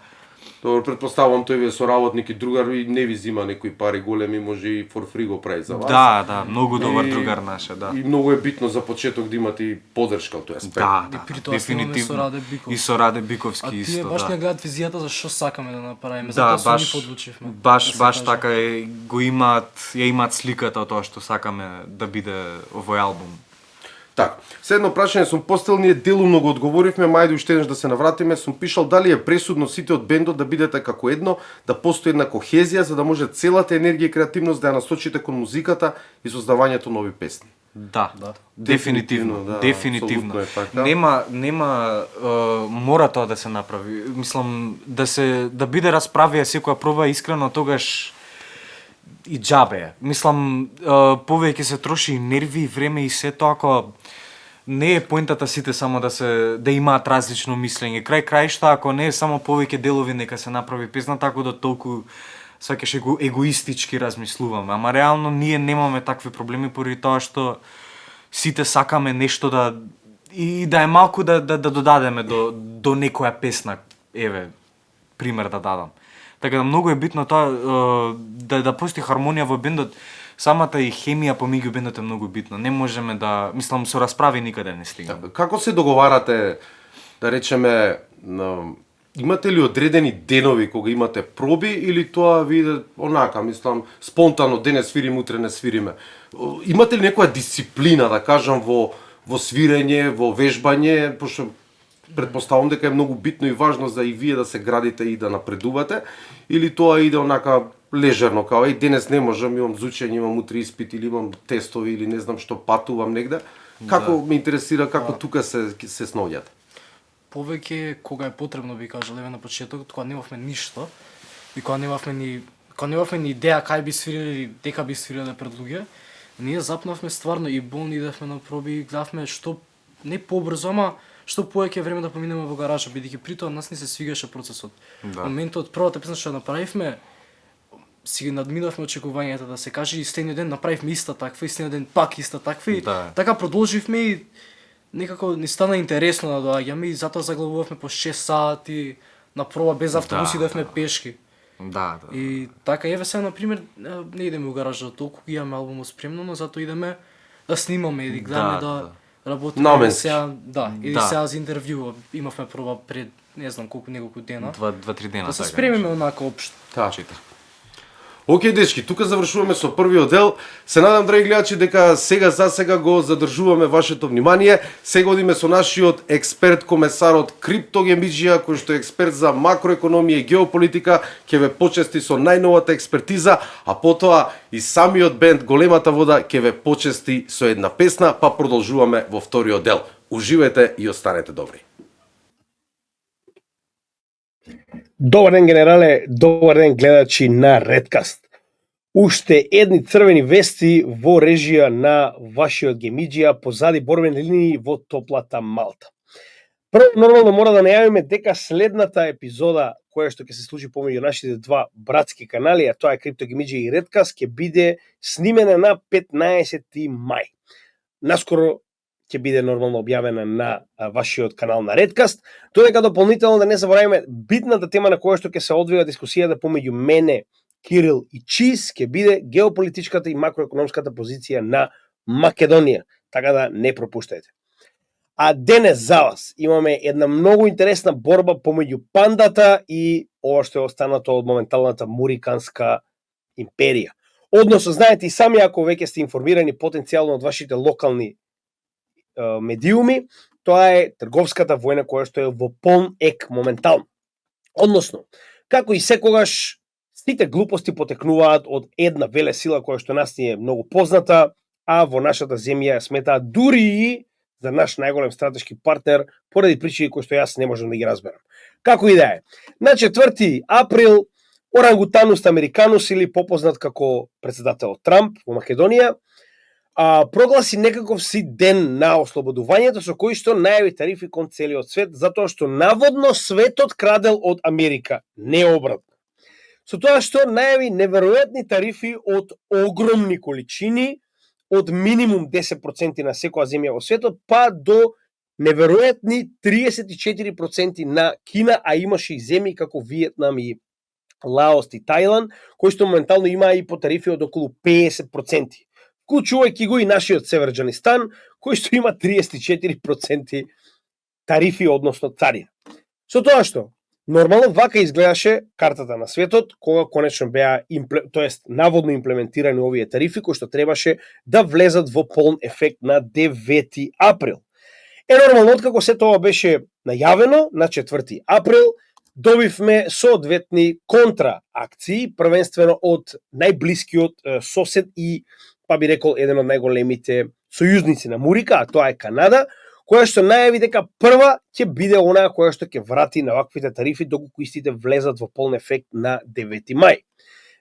S8: Добро, предпоставувам тој ви е соработник и другар и не ви зима некои пари големи, може и for free го прави за вас.
S5: Да, многу добар
S8: И-
S5: другар наше, да.
S8: И многу е битно за почеток да имате и поддршка од тој аспект.
S5: Да,
S4: И при тоа снимаме со Раде Биков.
S5: И со Раде
S4: А
S5: Биковски
S4: тие
S5: исто,
S4: баш не
S5: да.
S4: гледат визијата за што сакаме да направиме,
S5: Да,
S4: затоа со нив
S5: баш,
S4: одлучивме.
S5: баш,
S4: да се
S5: баш
S4: каже.
S5: така е, го ја имаат сликата од тоа што сакаме да биде овој албум.
S8: Така, седно прашање сум постел, ние делумно го одговоривме, мајде уште еднаш да се навратиме, сум пишал дали е пресудно сите од бендот да бидете како едно, да постои една кохезија за да може целата енергија и креативност да ја насочите кон музиката и создавањето нови песни.
S5: Да,
S8: Дефинитивно,
S5: дефинитивно,
S8: да,
S5: дефинитивно.
S8: апсолутно е така.
S5: Нема мора тоа да се направи. Мислам да биде расправија секоја проба искрено, тогаш и џабе е. Мислам повеќе се троши и нерви и време и се тоа, ако не е поентата сите само да имаат различно мислење. Крај краишта, ако не е само повеќе делови нека се направи песна, така да толку сакаш егоистички размислуваме. Ама реално ние немаме такви проблеми поради тоа што сите сакаме нешто и да е малку да додадеме до некоја песна. Еве, пример да дадам. Така да многу е битно тоа да постои хармонија во бендот. Самата и хемија помеѓу бендот е многу битна. Не можеме мислам со расправи никаде не стигаме.
S8: Како се договарате, да речеме, имате ли одредени денови кога имате проби или тоа ви иде онака, мислам, спонтано, денес свирим, утре не свириме? Имате ли некоја дисциплина, да кажам, во свирење, во вежбање, пошто предпоставам дека е многу битно и важно за и вие да се градите и да напредувате, или тоа иде онака лежерно, као денес не можам, имам зучење, имам утре испит или имам тестови или не знам што, патувам негде. Како ме интересира како тука се снаоѓате?
S4: Повеќе кога е потребно, би кажал, еве на почеток, кога немавме ништо и кога немавме ни идеја кај би свириле, дека би свириле пред луѓе, ние запнавме стварно и болни, идевме на проби и гледавме што не побрзо, ама што повеќе време да поминеме во гаража, бидејќи при тоа нас не се свигаше процесот.
S5: Да.
S4: Моментот првата песна што ја направивме, си надминавме очекувањата, да се каже, и следниот ден направивме иста таква, и следниот ден пак иста таква, и
S5: Да.
S4: така продолживме и некако ни стана интересно да доаѓаме и затоа заглавувавме по 6 сати на проба без автобуси, идевме пешки.
S5: Да.
S4: И така еве сега на пример не идеме у гаража толку, имаме албумот спремно, но затоа идеме да снимаме и гледаме да работиме
S8: Наменски.
S4: сега, или
S5: Да.
S4: сега за интервју имавме проба пред не знам колку неколку дена.
S5: 2-3 дена
S4: Да се
S5: така.
S4: спремиме онака општо.
S8: Така. Океј, дечки, тука завршуваме со првиот дел. Се надам, драги гледачи, дека за сега го задржуваме вашето внимание. Сега одиме со нашиот експерт, комесарот Крипто Гемиџија, кој што е експерт за макроекономија и геополитика, ќе ве почести со најновата експертиза, а потоа и самиот бенд Големата вода ќе ве почести со една песна, па продолжуваме во вториот дел. Уживајте и останете добри.
S9: Добар ден, генерале, добар ден, гледачи на Redcast. Уште едни црвени вести во режија на вашиот Гемиџија позади борбени линии во топлата Малта. Прво, нормално мора да најавиме дека следната епизода која што ќе се случи помеѓу нашите два братски канали, а тоа е Крипто Гемиџија и Redcast, ќе биде снимена на 15 мај. Наскоро ќе биде нормално објавена на вашиот канал на Redcast. Додека дополнително да не забораваме битната тема на која што ќе се одвива дискусијата помеѓу мене, Кирил и Чиз, ќе биде геополитичката и макроекономската позиција на Македонија. Така да не пропуштајте. А денес за вас имаме една многу интересна борба помеѓу пандата и ова што е останато од моменталната муриканска империја. Односно, знаете и сами, ако веќе сте информирани потенцијално од вашите локални медиуми, тоа е трговската војна која што е во полн ек моментално. Односно, како и секогаш, сите глупости потекнуваат од една велесила која што нас ни е многу позната, а во нашата земја ја сметаат дури и за наш најголем стратешки партнер, поради причини кои што јас не можам да ги разберам. Како и да е. На 4 април, Орангутанус Американус, или попознат како председател Трамп во Македонија, прогласи некаков си ден на ослободувањето со кој што најави тарифи кон целиот свет, затоа што наводно светот крадел од Америка, не обратно. Со тоа што најави неверојатни тарифи од огромни количини, од минимум 10% на секоја земја во светот, па до неверојатни 34% на Кина, а имаше и земји како Виетнам и Лаос и Тајланд, кои што моментално имаа и по тарифи од околу 50%. Вклучувајќи го и нашиот Северџанистан, кој што има 34% тарифи, односно царина. Со тоа што, нормално вака изгледаше картата на светот, кога конечно беа, тоест наводно имплементирани овие тарифи, кои што требаше да влезат во полн ефект на 9 април. Нормално, откако се тоа беше најавено, на 4 април, добивме соодветни контраакции, првенствено од најблискиот сосед и, па би рекол, еден од најголемите сојузници на Мурика, а тоа е Канада, која што најави дека прва ќе биде онаа која што ќе врати на ваквите тарифи доколку истите влезат во полн ефект на 9 мај.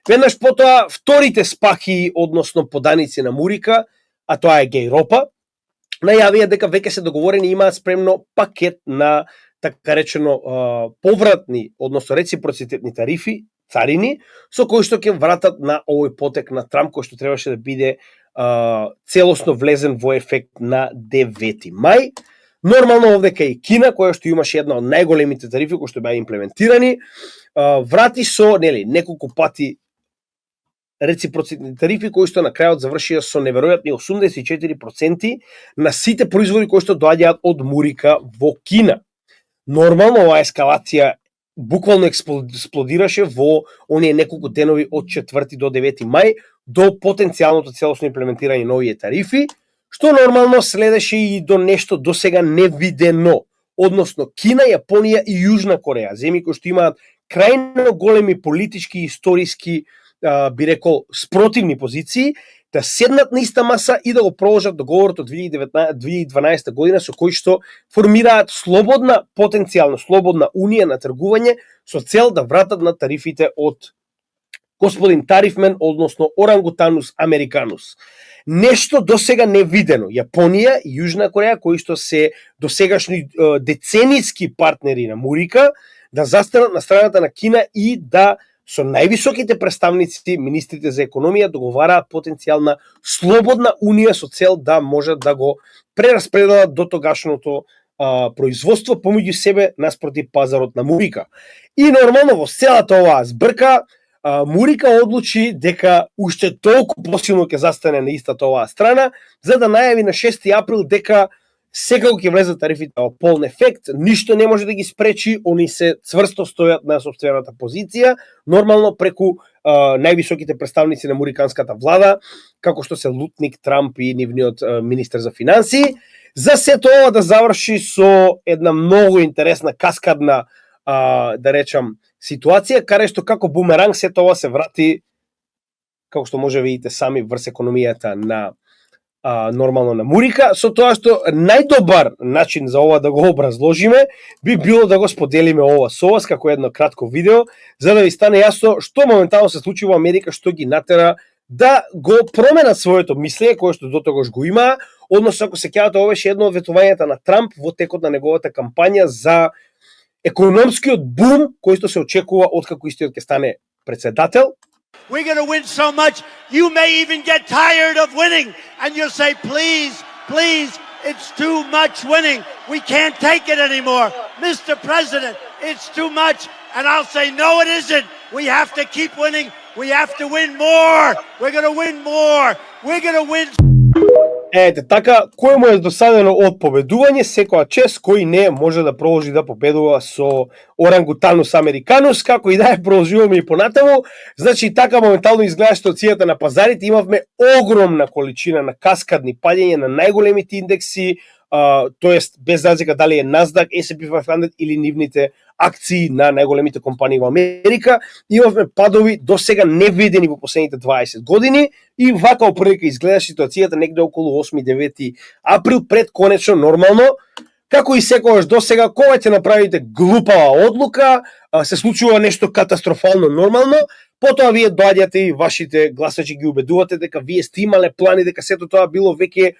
S9: Веднаш потоа вторите спаки, односно поданици на Мурика, а тоа е Гејропа, најавија дека веќе се договорени, имаат спремно пакет на така речено повратни, односно реципроцитетни тарифи, царини, со кои што ќе вратат на овој потек на Трамп, кој што требаше да биде целосно влезен во ефект на 9 мај. Нормално овдека и Кина, која што имаше една од најголемите тарифи кои што беа имплементирани, врати со неколку пати реципроцитни тарифи кои што на крајот завршија со неверојатни 84% на сите производи кои што доаѓаат од Мурика во Кина. Нормално оваа ескалација буквално експлодираше во оние неколку денови од 4 до 9 мај до потенцијалното целосно имплементирање на овие тарифи, што нормално следеше и до нешто досега невидено, односно Кина, Јапонија и Јужна Кореја, земји кои што имаат крајно големи политички и историски, би рекол, спротивни позиции, да седнат на иста маса и да го продолжат договорот од 2012 година со кој што формираат слободна, потенцијално слободна унија на тргување со цел да вратат на тарифите од господин Тарифмен, односно Орангутанус Американус. Нешто досега невидено. Јапонија и Јужна Кореја, кои што се досегашни деценијски партнери на Мурика, да застанат на страната на Кина и да со највисоките представници, министрите за економија, договараат потенцијална слободна унија со цел да можат да го прераспределат до тогашното производство помеѓу себе наспроти пазарот на Мурика. И нормално во целата оваа збрка, Мурика одлучи дека уште толку посилно ќе застане на истата оваа страна, за да најави на 6 април дека секако ќе влезат тарифите во полн ефект, ништо не може да ги спречи, они се цврсто стојат на сопствената позиција, нормално преку највисоките представници на муриканската влада, како што се Лутник, Трамп и нивниот министер за финансии, за сето ова да заврши со една многу интересна каскадна, да речам, ситуација, каде што како бумеранг сето ова се врати, како што може видите сами, врз економијата на нормално на Мурика, со тоа што најдобар начин за ова да го образложиме би било да го споделиме ова со вас како едно кратко видео, за да ви стане јасно што моментално се случи во Америка, што ги натера да го променат своето мислење кое што дотогаш го имаа, односно ако се кејате, ова беше едно од ветувањата на Трамп во текот на неговата кампања за економскиот бум кој што се очекува откако истиот ќе стане председател.
S10: We're going to win so much, you may even get tired of winning. And you'll say, please, please, it's too much winning. We can't take it anymore. Mr. President, it's too much. And I'll say, no, it isn't. We have to keep winning. We have to win more. We're going to win more. We're going to win.
S9: Ете, така, кој му е досадено од победување, секоја чест, кој не може да продолжи да победува со Орангутанус Американус, како и да е продолжуваме и понатаму. Значи, така моментално изгледа ситуацијата на пазарите, имавме огромна количина на каскадни падења на најголемите индекси, тоест без разлика дали е Nasdaq, S&P 500 или нивните акции на најголемите компании во Америка, имавме падови до сега невидени во последните 20 години и вака оприлика изгледа ситуацијата негде околу 8-9 април, пред конечно нормално, како и секогаш до сега, кога ќе направите глупава одлука, се случува нешто катастрофално нормално, потоа вие доаѓате и вашите гласачи ги убедувате дека вие сте имале плани, дека сето тоа било веќе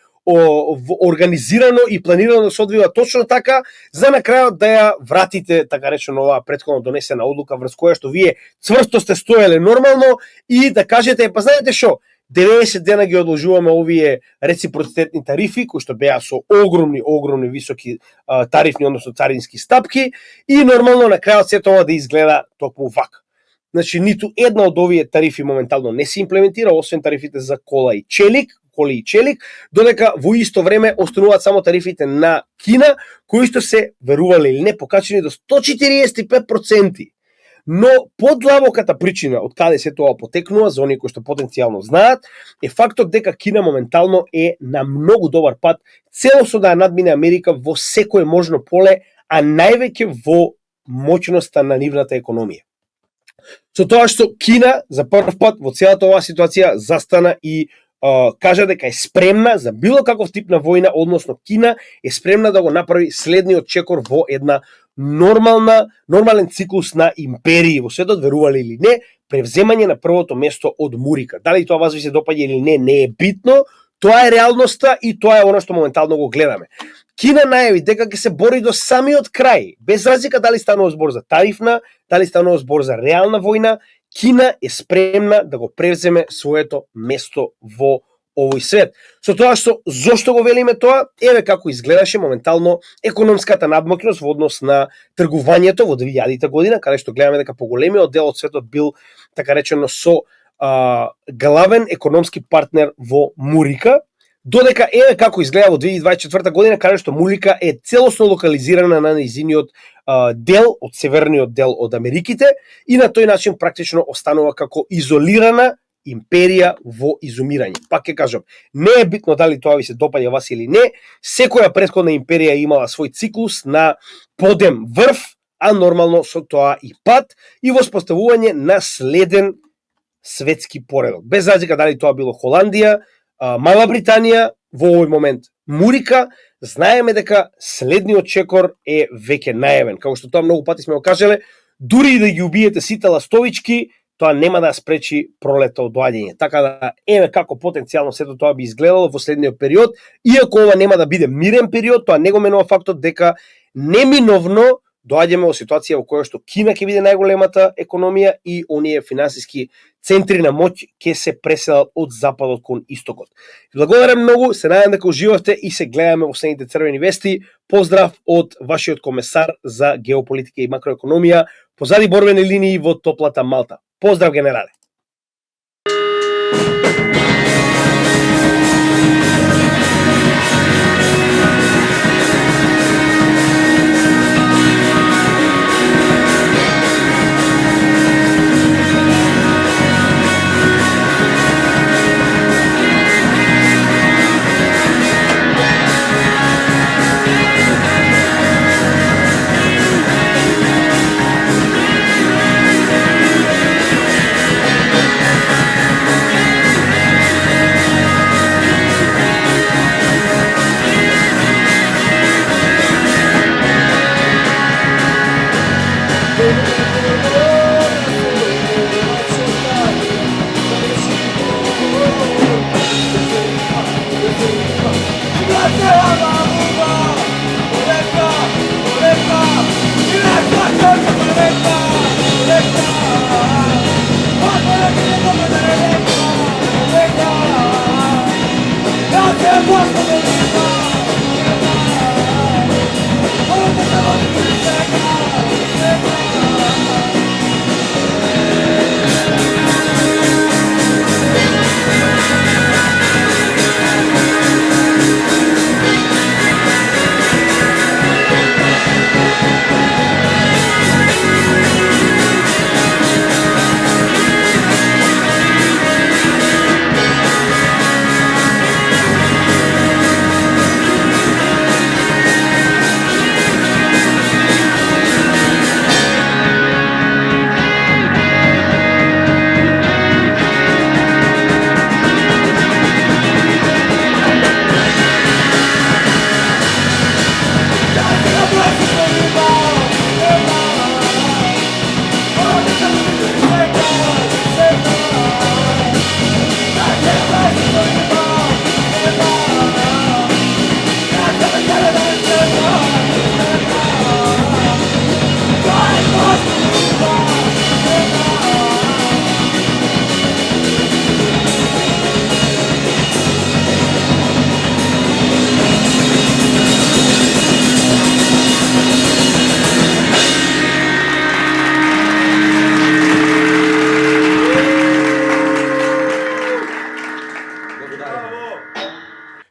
S9: организирано и планирано да се одвива точно така, за на крајот да ја вратите, така речено, оваа претходно донесена одлука врз која што вие цврсто сте стоеле нормално и да кажете, па знаете што, 90 дена ги одложуваме овие реципроцитетни тарифи, кои што беа со огромни високи тарифни, односно царински стапки, и нормално на крајот сето ова да изгледа токму вака. Значи, ниту една од овие тарифи моментално не се имплементира, освен тарифите за коли и челик, додека во исто време остануваат само тарифите на Кина, кои што се, верувале или не, покачени до 145%. Но подлабоката причина од каде се тоа потекнува, за оние кои што потенцијално знаат, е фактот дека Кина моментално е на многу добар пат целосно да ја надмине Америка во секое можно поле, а највеќе во моќноста на нивната економија. Со тоа што Кина за прв пат во целата оваа ситуација застана и кажа дека е спремна за било каков тип на војна, односно Кина е спремна да го направи следниот чекор во една нормален циклус на империи во светот, верували или не, превземање на првото место од Мурика. Дали тоа вас ви се допаѓа или не е битно, тоа е реалноста и тоа е оно што моментално го гледаме. Кина најави дека ќе се бори до самиот крај, без разлика дали станува збор за тарифна, дали станува збор за реална војна, Кина е спремна да го превземе своето место во овој свет. Со тоа што, зошто го велиме тоа, еве како изгледаше моментално економската надмокност во однос на тргувањето во 2000 година, каде што гледаме дека поголемиот дел од светот бил, така речено, со главен економски партнер во Мурика, додека еве како изгледа во 2024 година, каде што Мурика е целосно локализирана на нејзиниот дел, од северниот дел од Америките, и на тој начин практично останува како изолирана империја во изумирање. Пак ќе кажам, не е битно дали тоа ви се допаѓа вас или не, секоја претходна империја имала свој циклус на подем врв, а нормално со тоа и пат, и воспоставување на следен светски поредок. Без разлика дали тоа било Холандија, Мала Британија, во овој момент Мурика, знаеме дека следниот чекор е веќе најавен. Како што тоа многу пати сме го кажале, дури и да ги убиете сите ластовички, тоа нема да спречи пролета од доаѓање. Така да, еве како потенцијално сето тоа би изгледало во следниот период, иако ова нема да биде мирен период, тоа не го менува фактот дека неминовно доаѓаме во ситуација во која што Кина ќе биде најголемата економија и оние финансиски центри на моќ ќе се преселат од западот кон истокот. Благодарам многу, се надевам дека уживавте и се гледаме во следните црвени вести. Поздрав од вашиот комесар за геополитика и макроекономија, позади борбени линии во топлата Малта. Поздрав, генерале!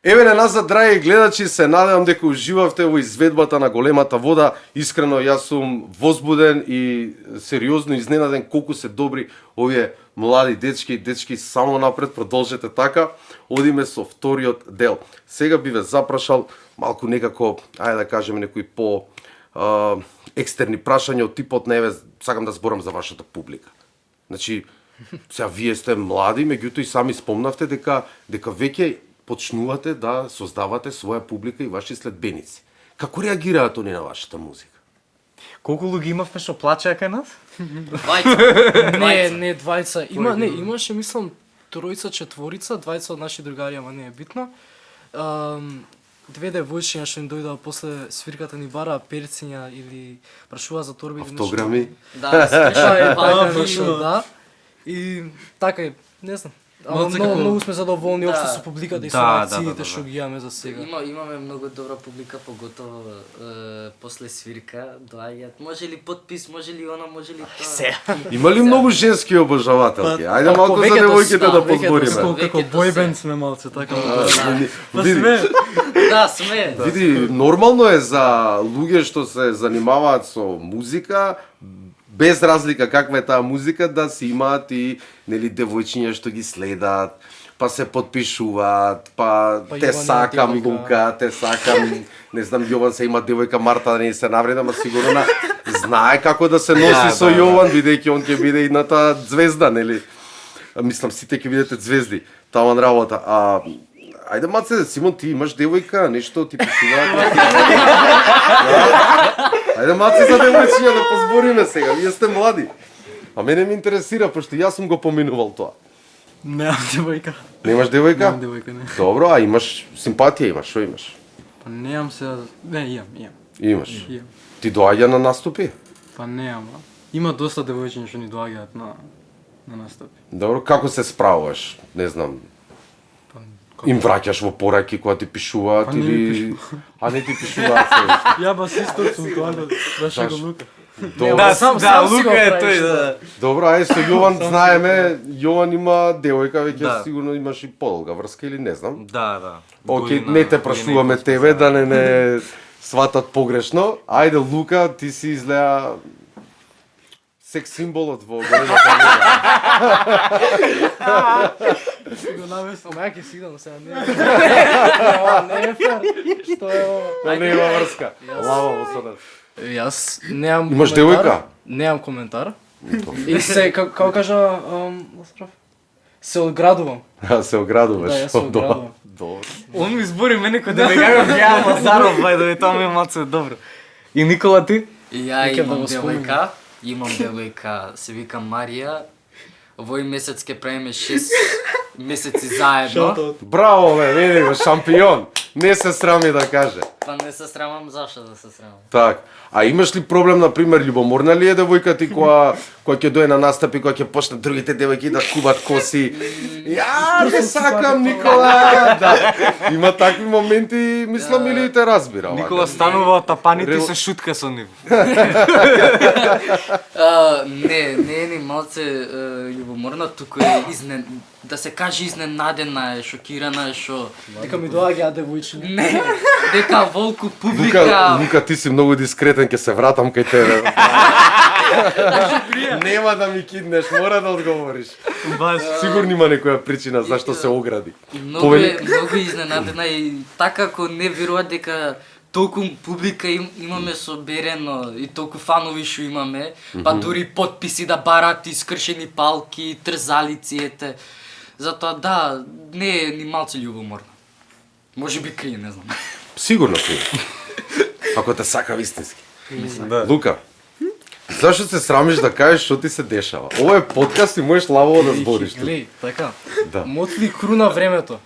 S8: Еве на назад, драги гледачи, се надевам дека уживавте во изведбата на Големата вода. Искрено, јас сум возбуден и сериозно изненаден колку се добри овие млади дечки. Дечки, само напред, продолжете така. Одиме со вториот дел. Сега би ве запрашал малку некако, ајде да кажеме, некои по екстерни прашања од типот на еве, сакам да зборам за вашата публика. Значи, сега вие сте млади, меѓутоа и сами спомнавте дека веќе почнувате да создавате своја публика и ваши следбеници. Како реагираат они на вашата музика?
S5: Колку луѓе имавме што плачеа кај нас?
S4: Не, двајца. Имаше, мислам, тројца, четворица, двајца од наши другари, ама не е битно. Две девојчиња што ни дојдоа после свирката ни бараа перциња или прашуваа за торби или нешто.
S8: Автограми?
S6: Да,
S4: Така, нешто, да. И така, не знам. Ама
S7: Малце како-
S4: многу сме задоволни
S6: Да.
S4: општо со публиката и со
S5: Да,
S4: реакциите
S5: да.
S4: што ги имаме за сега.
S6: Имаме многу добра публика, поготово после свирка доаѓаат. Може ли подпис, може ли она, може ли тоа.
S8: Има ли многу женски обожавателки? Ајде малку за
S4: веќе
S8: девојките да
S6: веќе
S8: позбориме.
S6: доста.
S7: Како
S6: Веќе
S7: бојбенд
S6: се-
S7: сме малце така.
S8: Види,
S6: Да, сме.
S8: види, нормално е за луѓе што се занимаваат со музика, без разлика каква е таа музика, да си имаат и нели девојчиња што ги следат, па се подпишуваат, па те
S4: Јован
S8: сакам
S4: девојка.
S8: Лука, те сакам, не знам, Јован се има девојка Марта, да не се навреда, ама сигурно знае како да се носи со Јован, бидејќи он ќе биде едната звезда, нели? Мислам, сите ќе бидете звезди, таман работа. Ајде маце, Симон, ти имаш девојка, нешто ти пишуваат. Ајде маце за девојчиња да позбориме сега, вие сте млади. А мене ме интересира, пошто јас сум го поминувал тоа.
S7: Немам девојка.
S8: Немаш девојка?
S7: Немам девојка, не.
S8: Добро, а имаш симпатија, имаш, што имаш?
S7: Па немам се, не, имам.
S8: Имаш.
S7: Имам.
S8: Ти доаѓа на наступи?
S7: Па немам. Има доста девојчиња што ни доаѓаат на настапи.
S8: Добро, како се справуваш? Не знам. Им враќаш во пораки кога ти пишуваат
S7: Па не ми
S8: или... А не ти пишуваат се.
S7: Ја бас исто сум тоа да праша го Лука.
S8: Добро.
S4: сам си го правиш, да.
S8: Добро, ајде со Јован знаеме, Јован има девојка, веќе
S5: Да.
S8: сигурно имаш и подолга врска или не знам.
S5: Да, да.
S8: Океј, не те прашуваме тебе да не сватат погрешно. Ајде Лука, ти си изгледа секс символот во големата вода.
S4: Го наместам, ама ја ќе си идам сега, не е фер. Што е ова?
S8: Не има врска. Лава во содат.
S4: Јас немам
S8: Имаш
S4: коментар.
S8: девојка?
S4: Немам коментар. И се, како кажа, се одградувам.
S8: Се оградуваш.
S4: Да, јас се оградувам.
S8: Добро.
S5: Он ми збори мене кој да ме гага ја Мазаров, бај да е тоа ми е малце добро. И Никола ти?
S6: Ја
S4: Викам да
S6: имам
S4: го спомнам.
S6: девојка, се вика Марија. Овој месец ќе правиме 6 месеци заедно.
S8: Браво, бе, види го, шампион. Не се срами да каже.
S6: Па не се срамам, зашто да се срамам?
S8: Так. А имаш ли проблем, например, љубоморна ли е девојка ти која ќе дое на настапи, која ќе почне другите девојки да скубат коси? Ја, те сакам, Никола! Да. Има такви моменти, мислам, или те разбира. вака?
S5: Никола станува од тапаните и се шутка со нив.
S6: Не е ни малце љубоморна, туку е да се каже изненадена е, шокирана е што
S4: Дека ми доаѓа девојчиња.
S6: не, дека волку
S8: Лука,
S6: публика
S8: Лука, ти си многу дискретен, ќе се вратам кај тебе. Нема да ми киднеш, мора да одговориш.
S5: Баш.
S8: Сигурно има некоја причина зашто се огради.
S6: многу е изненадена и така ако не верува дека толку публика имаме соберено и толку фанови што имаме, па дури подписи да барат, искршени палки, трзалици, ете. Затоа да, не е ни малце љубоморна. Може би крие, не знам.
S8: Сигурно си. Ако те сака вистински. Лука, зашто се срамиш да кажеш што ти се дешава? Ова е подкаст и можеш лаво да збориш. тука.
S4: Глеј, така.
S8: Да.
S4: Мотли круна времето.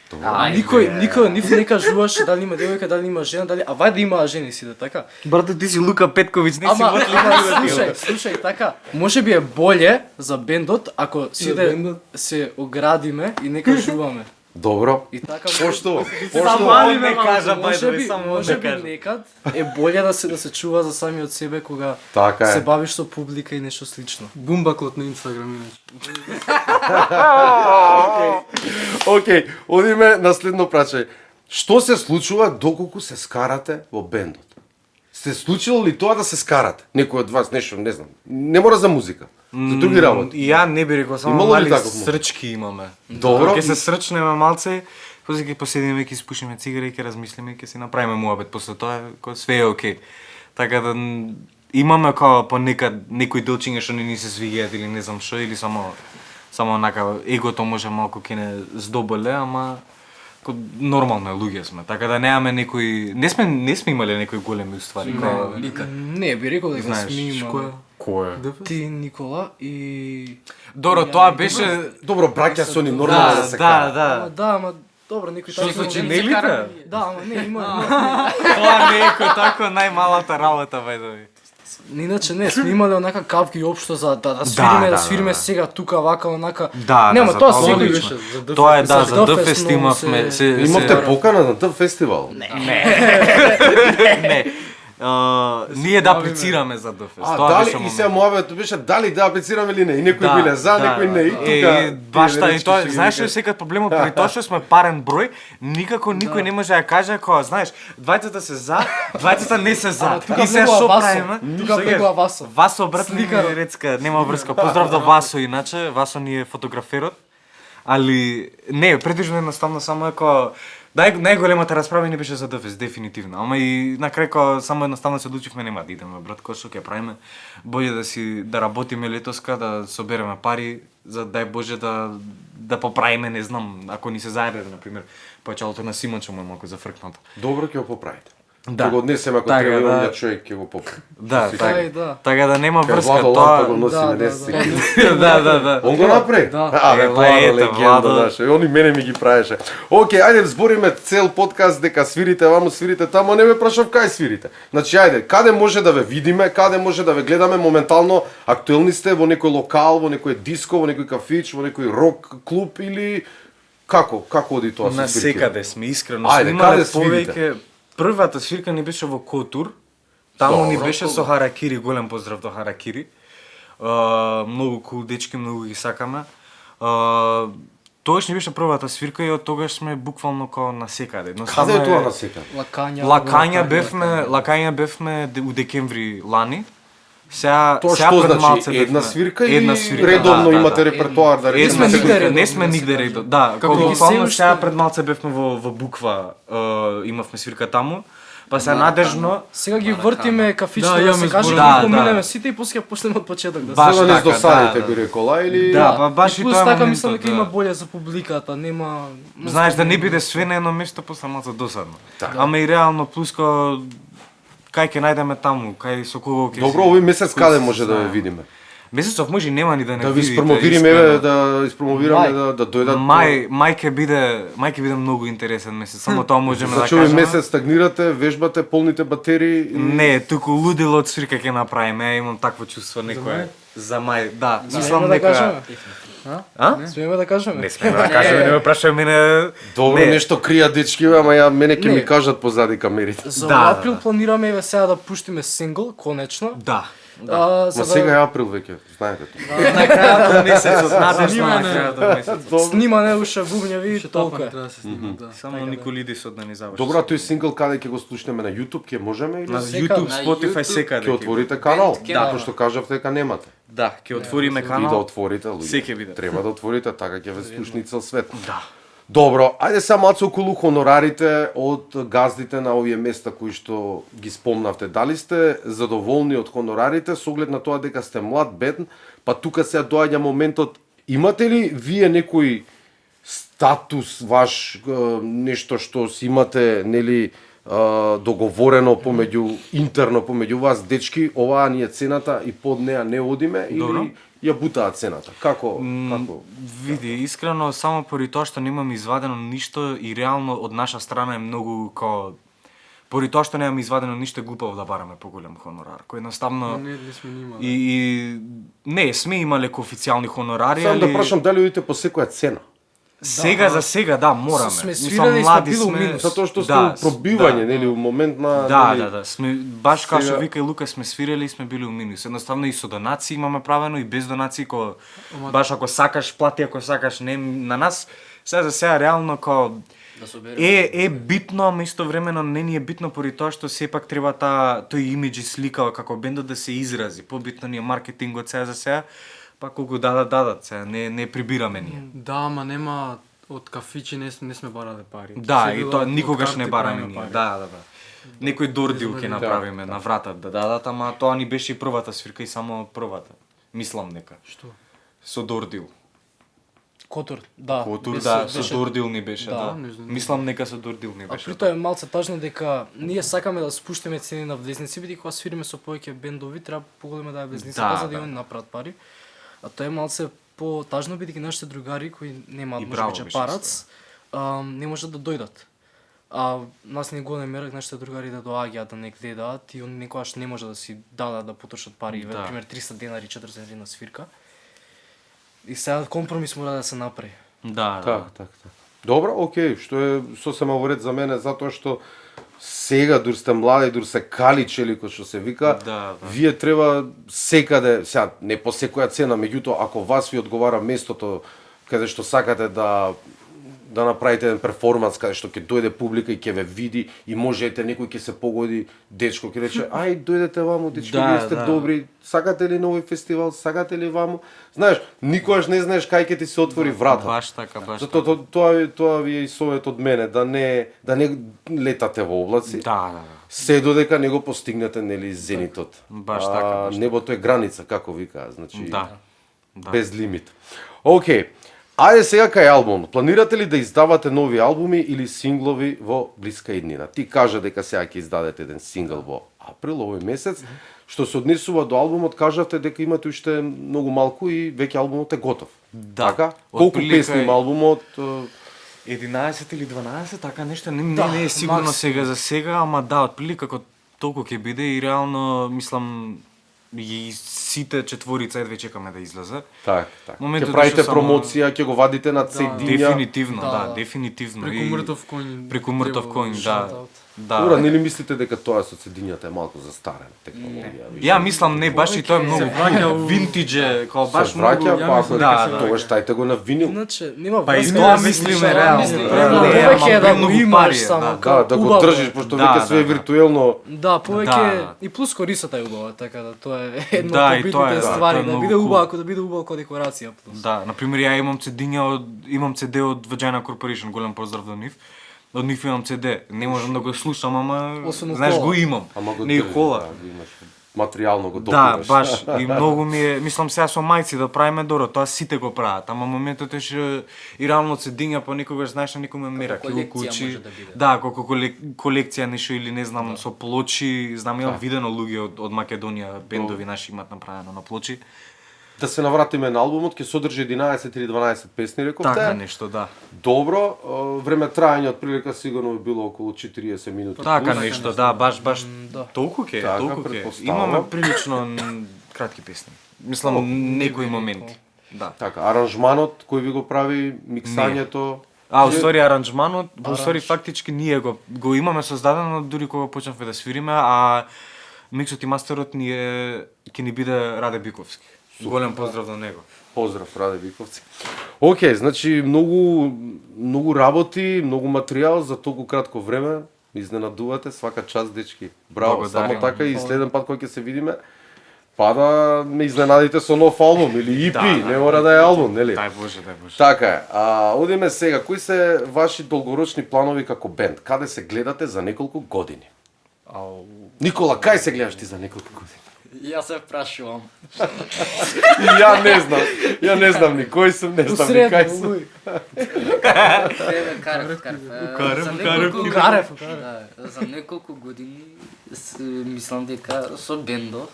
S4: Никој нив не кажуваше дали има девојка, дали има жена, дали вај да има жени сите, така.
S5: Брате, ти си Лука Петковиќ, не си
S4: Ама,
S5: Мотли.
S4: слушај, така. Може би е боле за бендот ако сите се оградиме и не кажуваме.
S8: Добро.
S4: И така
S8: Поштувам.
S5: Само
S8: Поштувам.
S5: не кажа,
S4: може
S5: бајде,
S4: би,
S5: само
S4: може
S5: да
S4: би
S5: кажа.
S4: некад е боле да се чува за самиот себе кога
S8: Така е.
S4: се бавиш со публика и нешто слично.
S7: Бумбаклот на Инстаграм иначе.
S8: Океј, одиме на следно прашање. Што се случува доколку се скарате во бендот? Се случило ли тоа да се скарате? Некој од вас нешто, не знам. Не мора за музика, за други работи.
S5: Ја не би рекол, само
S8: Имало ли
S5: мали
S8: таков момент?
S5: срчки имаме.
S8: Добро.
S5: Ќе се срчнеме малце, после ќе поседиме, ќе спушиме цигари, ќе размислиме, ќе си направиме муабет, после тоа кој све е окей. Така да имаме као понекад некои делчиња што не ни се свиѓаат или не знам што, или само онака егото може малку ќе не здоболе, ама нормално е, луѓе сме. Така да немаме некои не сме имале некои големи уствари,
S4: Не, би рекол дека
S5: знаеш
S4: сме имали.
S5: кој?
S4: Ти, Никола и...
S5: Добро, тоа беше
S8: Добро, браќа се они нормално да се караат.
S4: Ама да, ама добро, некои
S5: Што
S4: такви...
S5: се чинелите?
S4: Да, ама не, има...
S5: Тоа не е кој тако најмалата работа, бајдови.
S4: Иначе не, сме имале онака капки општо за да свириме сега тука вака онака.
S5: Да,
S4: Нема,
S5: за
S4: тоа
S5: тоа
S4: секој
S5: логично.
S4: беше.
S5: Тоа е да, за
S4: Дъфест
S5: Дъфест
S4: многу
S5: имавме
S4: се-
S8: Имавте покана на таа фестивал?
S5: Не. Ние да аплицираме за Дъфест.
S8: А,
S5: Тоа
S8: дали
S5: беше
S8: и сега
S5: момент.
S8: мојавето беше дали да аплицираме или не. И некои биле за, некои не. И тука
S5: баш
S8: тие
S5: та, и
S8: речки
S5: тоа,
S8: што ги
S5: знаеш ли
S8: викаат.
S5: сега проблемот при тоа што сме парен број, никако никој не може да каже кога, знаеш, двајцата се за, двајцата не се за.
S4: тука
S5: И се
S4: влегува
S5: што
S4: Васо.
S5: правиме?
S4: Тука влегува Васо.
S5: Васо брат ми
S4: Сликарот.
S5: рецка, нема врска. Поздрав до Васо иначе, Васо ни е фотограферот. Али не, предвижно едноставно само е кога најголемата расправа не беше за Дъфест, дефинитивно. Ама и на крај кога само едноставно се одлучивме нема да идеме, брат, кој што ќе правиме. Боље да работиме летоска, да собереме пари, за дај Боже да поправиме, не знам, ако ни се заеде, на пример, појачалото на Симончо му е малку зафркнато.
S8: Добро ќе го поправите.
S5: Да.
S8: Ќе го однесеме ако
S5: Така,
S8: треба
S5: да.
S8: овој човек ќе го поправи.
S5: Да,
S8: Си
S5: така.
S4: Ај, да.
S5: Така да нема
S8: Кај
S5: врска,
S8: Владо Лампа го
S5: тоа.
S8: носиме,
S4: Да,
S8: не
S4: да,
S8: си.
S5: Да.
S8: Он го направи?
S4: Да.
S8: А, бе,
S5: Ева,
S8: Владо,
S5: ете,
S8: легенда
S5: Владо.
S8: наша. И они мене ми ги правеше. Океј, ајде збориме цел подкаст дека свирите ваму, свирите таму, а не ме прашав кај свирите. Значи, ајде, каде може да ве видиме, каде може да ве гледаме моментално, актуелни сте во некој локал, во некој диско, во некој кафич, во некој рок клуб или како оди тоа со
S5: На
S8: свирките?
S5: секаде сме, искрено.
S8: Ајде,
S5: Сме имале
S8: каде свирите?
S5: повеќе. Првата свирка ни беше во Котур. Таму ни беше со Харакири, голем поздрав до Харакири. Многу кул дечки, многу ги сакаме. Тогаш ни беше првата свирка и од тогаш сме буквално као на секаде.
S8: Каде е тоа на секаде?
S5: Лакања бевме у декември лани. Сега
S8: Тоа
S5: сега
S8: што
S5: пред малце
S8: значи една
S5: бевме.
S8: свирка
S5: Една
S8: или
S5: свирка,
S8: редовно
S5: да,
S8: имате
S5: да.
S8: репертоар да
S5: Не сме
S8: речеме?
S4: нигде
S5: нигде
S4: редовно,
S5: не сме
S4: да се
S5: нигде
S4: каже.
S5: редовно. Да,
S4: Како
S5: како
S4: ги
S5: буквално
S4: се
S5: сега
S4: уште-
S5: пред малце бевме во Буква, имавме свирка таму. Па се надежно
S4: Сега ги вртиме кафичето
S7: Да,
S4: да,
S7: имаме
S4: се каже,
S5: зборуваме.
S4: ги
S5: Да,
S4: поминеме
S5: да.
S4: сите и после ќе почнеме од почеток да
S5: Баш
S8: За да не
S5: така,
S8: досадите,
S5: да,
S8: би рекола, или...
S5: Да, па баш и
S4: плюс
S5: тоа е
S4: така
S5: моментот,
S4: мислам дека
S5: да.
S4: има боле за публиката, нема...
S5: Знаеш да не биде све на едно место, после малку досадно.
S8: Така.
S5: Ама и реално плюско кај ќе најдеме таму, кај со кого ќе
S8: Добро, овој месец каде може да ве видиме?
S5: Месецов може и нема ни да не
S8: Да ви
S5: видите,
S8: испромовириме,
S5: искрено.
S8: да испромовираме, да дојдат...
S5: Мај ќе биде многу интересен месец, само тоа можеме да
S8: Значи овој
S5: кажеме.
S8: месец стагнирате, вежбате, полните батерии...
S5: Не, туку лудило од свирка ќе направиме, ја имам такво чувство некое. За мај, да.
S4: Смееме
S5: Мислам
S4: да
S5: дека...
S4: кажеме?
S5: А?
S4: Смееме да кажеме?
S5: Не сме да кажеме, не ме прашај мене.
S8: Добро,
S5: Не.
S8: нешто кријат дечки, ама ја мене ќе
S4: Не.
S8: ми кажат позади камерите.
S4: За
S5: Да,
S4: април планираме еве сега да пуштиме сингл, конечно.
S5: Да.
S4: За
S8: Ма сега е април веќе, знаете тоа.
S5: На крајот од месецот, надежно на крајот од месецот.
S4: снимане уша бубњеви,
S7: Тоа
S4: толку
S7: не
S4: е.
S7: треба да се снима, да.
S5: Само Николидисот да ни заврши.
S8: Добро, а тој сингл каде ќе го слушнеме на YouTube, ќе можеме или
S5: На
S4: Секаде.
S5: YouTube,
S6: На
S5: Spotify,
S6: YouTube
S5: секаде.
S8: ќе отворите канал?
S6: Да.
S8: Како што кажавте дека немате.
S5: Да, ќе отвориме
S8: И да
S5: канал.
S8: отворите, луѓе.
S5: Секе биде.
S8: Треба да отворите, така ќе ве слушни цел свет. Да. Добро, ајде сега малку околу хонорарите од газдите на овие места кои што ги спомнавте. Дали сте задоволни од хонорарите со оглед на тоа дека сте млад, бедн, па тука сега доаѓа моментот, имате ли вие некој статус ваш, нешто што си имате, нели, договорено помеѓу интерно помеѓу вас дечки, оваа ни е цената и под неа не одиме
S5: Добро.
S8: или ја бутаат цената? Како?
S5: Види, искрено само поради тоа што немам извадено ништо и реално од наша страна е многу поради тоа што немам извадено ништо е глупаво да бараме поголем хонорар. Кој едноставно
S7: Не сме ни имали.
S5: и не сме имале официјални хонорари,
S8: Само да
S5: али
S8: прашам дали одите по секоја цена?
S5: сега за сега да мораме.
S4: Сме
S5: Мислам,
S4: свирали и сме
S5: млади
S4: били у
S5: сме.
S4: минус.
S8: Затоа што сте
S5: Да,
S8: пробивање,
S5: да.
S8: нели, у момент на...
S5: Да,
S8: нели,
S5: да. Сме баш како што
S8: Сега-
S5: вика и Лука, сме свирели и сме били у минус. Едноставно и со донации имаме правено и без донации, баш ако сакаш плати, ако сакаш не на нас. Сега за сега реално
S6: Да собереме.
S5: Е битно, ама истовремено не ни е битно поради тоа што сепак треба тој имидж и слика како бендот да се изрази. Побитно ни е маркетингот сега за сега, па колку дадат сега, не прибираме ние.
S7: Да, ама нема од кафичи не сме барале пари.
S5: Да,
S7: Се
S5: и
S7: било
S5: тоа
S7: од
S5: никогаш не
S7: карти
S5: бараме
S7: правиме
S5: ние.
S7: пари.
S5: Да. Некој дордил ќе направиме на врата да дадат, ама тоа ни беше и првата свирка и само првата. Мислам нека.
S7: Што?
S5: Со дордил.
S4: Котур, да.
S5: Котур, да, со дордил ни беше, да.
S7: не знам.
S5: Мислам нека со дордил ни
S4: А
S5: беше.
S4: при тоа е малце тажно дека ние сакаме да спуштиме цени на влезници, бидејќи кога свириме со повеќе бендови треба поголема да е влезницата за да
S5: да.
S4: они направат пари. А тоа е малце по-тажно бидејќи нашите другари кои немаат
S5: И
S4: можеби
S5: браво беше
S4: парац, не можат да дојдат. А нас не го немерак нашите другари да доаѓаат да не гледаат и они некогаш не може да си дадат да потрошат пари,
S5: Да.
S4: пример 300 денари, 400 денари на свирка. И сега компромис мора да се направи.
S5: Да.
S8: Так. Добро, окей, што е сосема во ред за мене, затоа што сега, дур сте млади, дур се каличели, кој што се вика,
S5: Да.
S8: вие треба секаде, сега не по секоја цена, меѓутоа ако вас ви одговара местото каде што сакате да направите еден перформанс каде што ќе дојде публика и ќе ве види и можете некој ќе се погоди, дечко ќе рече ај дојдете ваму, дечко, вие сте добри, сакате ли нови фестивал, сакате ли ваму? Знаеш, никогаш не знаеш кај ќе ти се отвори врата.
S5: Баш така.
S8: Затоа тоа ви е и совет од мене, да не летате во облаци.
S5: Да.
S8: Се додека не го постигнете нели зенитот.
S5: Баш така.
S8: Небото е граница, како викаа, значи
S5: Да.
S8: без лимит. Океј. Ајде сега кај албумот. Планирате ли да издавате нови албуми или синглови во блиска иднина? Ти кажа дека сега ќе издадете еден сингл во април овој месец. Што се однесува до албумот, кажавте дека имате уште многу малку и веќе албумот е готов.
S5: Да.
S8: Така? Колку
S5: Отприлика
S8: песни има албумот?
S5: 11 или 12, така нешто, не е сигурно сега за сега, ама да, отприлика како толку ќе биде и реално мислам и сите четворица едве чекаме да излезе.
S8: Так.
S5: Моментот
S8: Ќе правите
S5: што само-
S8: промоција, ќе го вадите на CD-ња.
S5: Дефинитивно,
S4: Да.
S5: дефинитивно.
S7: Преку
S5: И
S7: мртов коњ.
S5: Преку мртов коњ, да.
S8: Добро,
S5: Да.
S8: нели мислите дека тоа со CD-њата е малку застарена технологија?
S5: Ја мислам не баш и тоа е многу
S7: враќа у-
S5: винтидже, као баш
S8: Се враќа,
S5: многу.
S8: па ако
S5: да,
S8: дека тогаш тајте го на винил.
S4: Иначе нема
S5: Па и
S4: врска
S5: тоа
S4: да
S5: мислиме
S4: мислиш,
S5: реално.
S4: мислиш,
S5: Да,
S4: према
S5: не,
S4: повеќе
S5: ама
S4: да го
S5: многу
S4: имаш
S5: пари е,
S4: само
S5: да.
S4: како
S8: Да го
S4: убаво е.
S8: држиш, пошто
S5: Да,
S8: веќе
S5: да,
S8: све е
S5: да.
S8: виртуелно.
S4: Да, повеќе
S5: Да.
S4: и плюс корисата е убава, така да тоа е едно
S5: Да,
S4: од
S5: и тоа е,
S4: побитните
S5: да,
S4: ствари,
S5: тоа е
S4: да
S5: многу
S4: биде
S5: cool.
S4: убаво, да биде убаво како декорација плюс.
S5: Да, на пример ја имам имам CD од Vagina Corporation, голем поздрав до нив. Од нив имам CD, не можам да го слушам, ама
S4: Освен у
S5: знаеш
S4: кола.
S5: го имам.
S8: Ама го
S5: Не и
S8: држиш,
S5: кола.
S8: да, го имаш материјално го
S5: Да,
S8: допираш.
S5: баш. И многу ми е, мислам сега со мајци да правиме добро, тоа сите го прават, ама моментот е што и реално се динја понекогаш знаеш на некој ме мера
S6: колекција
S5: кучи.
S6: може да биде.
S5: Да, колку колекција нешто или не знам со плочи, знам имам видено луѓе од Македонија, бендови наши имаат направено на плочи.
S8: Да се навратиме на албумот, ќе содржи 11 или 12 песни, рековте.
S5: Така нешто, да.
S8: Добро, време трајање од прилика сигурно би било околу 40 минути.
S5: Така
S8: плюс.
S5: нешто, да, баш толку ќе,
S8: Така,
S5: толку ќе.
S8: претпоставам.
S5: Имаме прилично кратки песни. Мислам некои моменти. Да.
S8: Така, аранжманот кој ви го прави, миксањето.
S5: Уствари аранжманот, уствари фактички ние го имаме создадено дури кога почнавме да свириме, а миксот и мастерот ќе ни биде Раде Биковски. Голем поздрав до него.
S8: Поздрав, Раде Биковци. Океј, значи многу работи, многу материјал за толку кратко време. Изненадувате, свака час, дечки. Браво,
S5: Благодарам.
S8: само така и следен пат кога ќе се видиме, па да ме изненадите со нов албум или EP, не мора да е албум, нели?
S5: Дај Боже, дај Боже.
S8: Така е. Одиме сега, кои се ваши долгорочни планови како бенд? Каде се гледате за неколку години? Никола, кај се гледаш ти за неколку години?
S6: Јас се прашувам.
S8: И ја не знам ни кој сум, не знам ни кај сум.
S6: Карев.
S4: Карев.
S6: Да, за неколку години мислам дека со бендов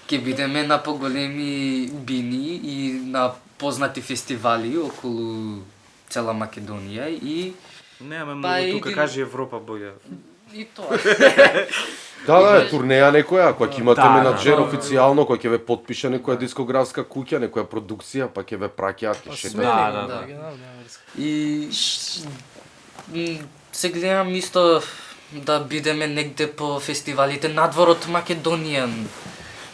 S6: ќе бидеме на поголеми бини и на познати фестивали околу цела Македонија и
S5: Немаме
S6: Па
S5: многу тука,
S6: един-
S5: кажи Европа боја.
S6: тоа.
S8: Да, турнеја некоја, која ќе имате
S5: Да,
S8: менаџер
S5: да.
S8: официјално, кој ќе ве потпише некоја дискографска куќа, некоја продукција, па ќе ве праќаат, ќе шетаат.
S5: Да.
S6: И се гледам исто да бидеме негде по фестивалите надвор од Македонија,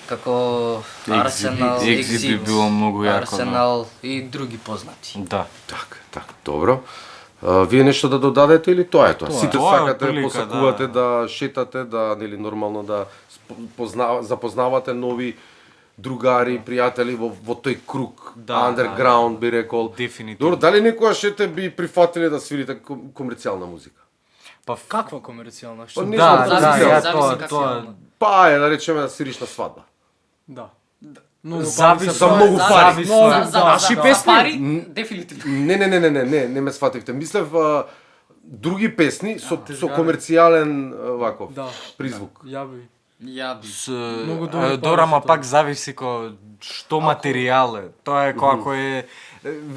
S6: како Арсенал,
S5: Екзит би било многу јако,
S6: Арсенал и други познати.
S5: Да.
S8: Така, добро. Вие нешто да додадете или тоа е тоа? Сите
S5: Тоа е
S8: сакате,
S5: отприлика,
S8: посакувате
S5: да.
S8: да шетате, да нели нормално да запознавате нови другари, пријатели во тој круг,
S5: Да,
S8: underground би рекол.
S5: Дефинитивно.
S8: Добро, дали некогаш ете би прифатиле да свирите комерцијална музика?
S5: Па
S4: Каква комерцијална? Што?
S8: Па не
S5: да,
S8: знам,
S5: да,
S8: зависи
S5: ја
S6: од-
S5: тоа,
S6: зависи
S5: тоа,
S6: како
S8: Па е да речеме да свириш на свадба.
S7: Да.
S5: зависи
S8: За многу пари.
S5: зависи.
S6: За
S4: песни?
S6: пари, дефинитивно.
S8: Не ме свативте. Мислев други песни со комерцијален ваков
S7: Да.
S8: призвук.
S7: Ја би.
S6: Ја би.
S7: Многу добри
S5: Добро,
S7: пари
S5: ама
S7: за тоа.
S5: пак зависи што материјал е. Тоа е ако е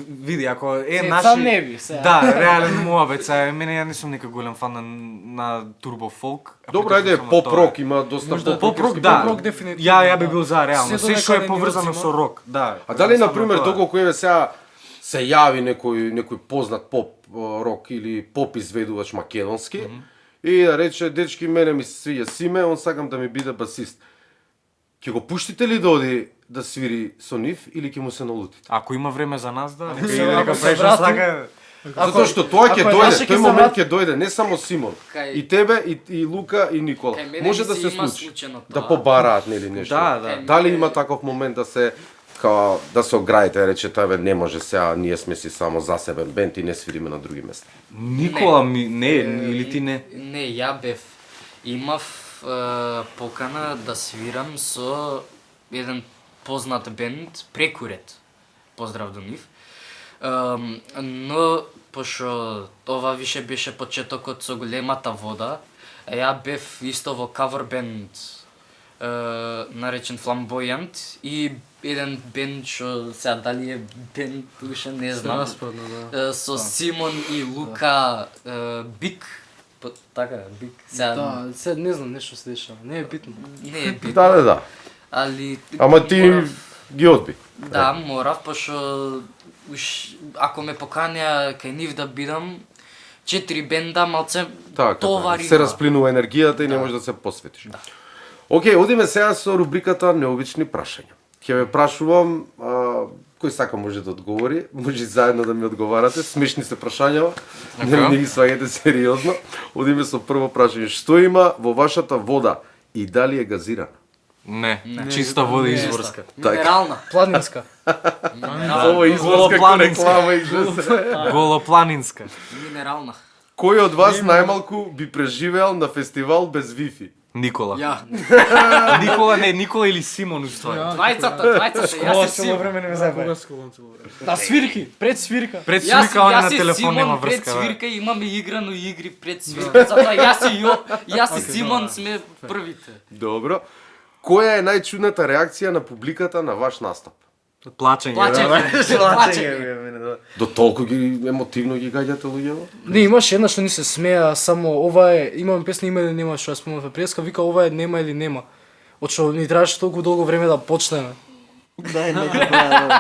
S5: види, ако е
S4: Се,
S5: наши
S4: сам не би, се.
S5: Да, реален муабет, сега мене ја не сум нека голем фан на турбо фолк.
S8: Добро, ајде, поп-рок има доста
S5: Поп-рок, да.
S4: Поп-рок дефинитивно,
S5: Ја би
S4: да.
S5: бил за реално.
S4: Се
S5: Се
S4: додека
S5: што е
S4: не ни
S5: поврзано
S4: одзима.
S5: со рок, да.
S8: А дали,
S5: Само
S8: например,
S5: тоа.
S8: доколку еве сега се јави некој познат поп рок или поп изведувач македонски и да рече, дечки, мене ми се свиѓа Симе, он сакам да ми биде басист. Ќе го пуштите ли да оди да свири со нив или ќе му се налутите?
S5: Ако има време за нас, да. Нека
S4: се-
S5: иде, нека
S4: ако се
S5: преш
S4: врати-
S5: сака.
S8: Затоа што тоа ќе
S4: ако е
S8: дојде,
S4: наше, ќе
S8: тој
S4: се
S8: момент
S4: врати.
S8: ќе дојде, не само Симон,
S6: Кај-
S8: и тебе, и Лука, и Никола.
S6: Кај мене
S8: Може
S6: ми
S8: да
S6: се
S8: се
S6: има
S8: случи,
S6: случено
S8: да
S6: тоа.
S8: побараат нели нешто.
S5: Да, да.
S8: Дали има таков момент да се као да се ограите, рече тоа не може сега, ние сме си само засебен бенд и не свириме на други места.
S5: Никола ми не, или ти не.
S6: Не, ја бев. Имав покана да свирам со еден познат бенд, Прекурет. Поздрав до нив. Но, пошто ова више беше почетокот со големата вода, ја бев исто во кавер бенд наречен Flamboyant и еден бенд што сега дали е бенд уште не знам.
S7: Распадна, да.
S6: Со Симон и Лука Бик. Така, Бик. Сега
S4: Да, се не знам, нешто се дешава. Не е битно.
S6: не е битно.
S8: Да.
S6: Али
S8: Ама ти
S6: морав-
S8: ги одби.
S6: Да, морав, пошто ако ме поканеа кај нив да бидам 4 бенда, малце
S8: Така,
S6: товари.
S8: се расплинува енергијата и не можеш да се посветиш. Океј, одиме сега со рубриката необични прашања. Ќе ве прашувам, кој сака може да одговори, може и заедно да ми одговарате, смешни се прашањава, не ги сваѓате сериозно. Одиме со прво прашање, што има во вашата вода и дали е газирана?
S5: Не, чиста вода изворска.
S6: Минерална.
S4: Планинска.
S8: Ова е изворска
S5: Голопланинска.
S8: реклама и се.
S5: Голопланинска.
S6: Минерална.
S8: Кој од вас најмалку би преживеал на фестивал без вифи?
S5: Никола.
S6: Ја.
S5: Никола не, Никола или Симон уствари.
S6: Двајцата, јас си Симон.
S4: време не ме
S7: Кога
S4: заебај.
S7: сколам цело време.
S4: На свирки, пред свирка.
S5: Пред
S6: Јас
S5: свирка он на
S6: јас и
S5: телефон нема
S6: Симон пред
S5: врска. бе.
S6: свирка имаме играно игри пред свирка. Затоа јас и Симон сме првите.
S8: Добро. Која е најчудната реакција на публиката на ваш настап?
S5: Плачење.
S6: Плачење.
S8: До толку ги емотивно ги гаѓате луѓето?
S4: Не, имаше една што ни се смеа, само ова е, имам песна има или нема што ја спомнав преска, вика ова е нема или нема. Од што ни требаше толку долго време да почнеме.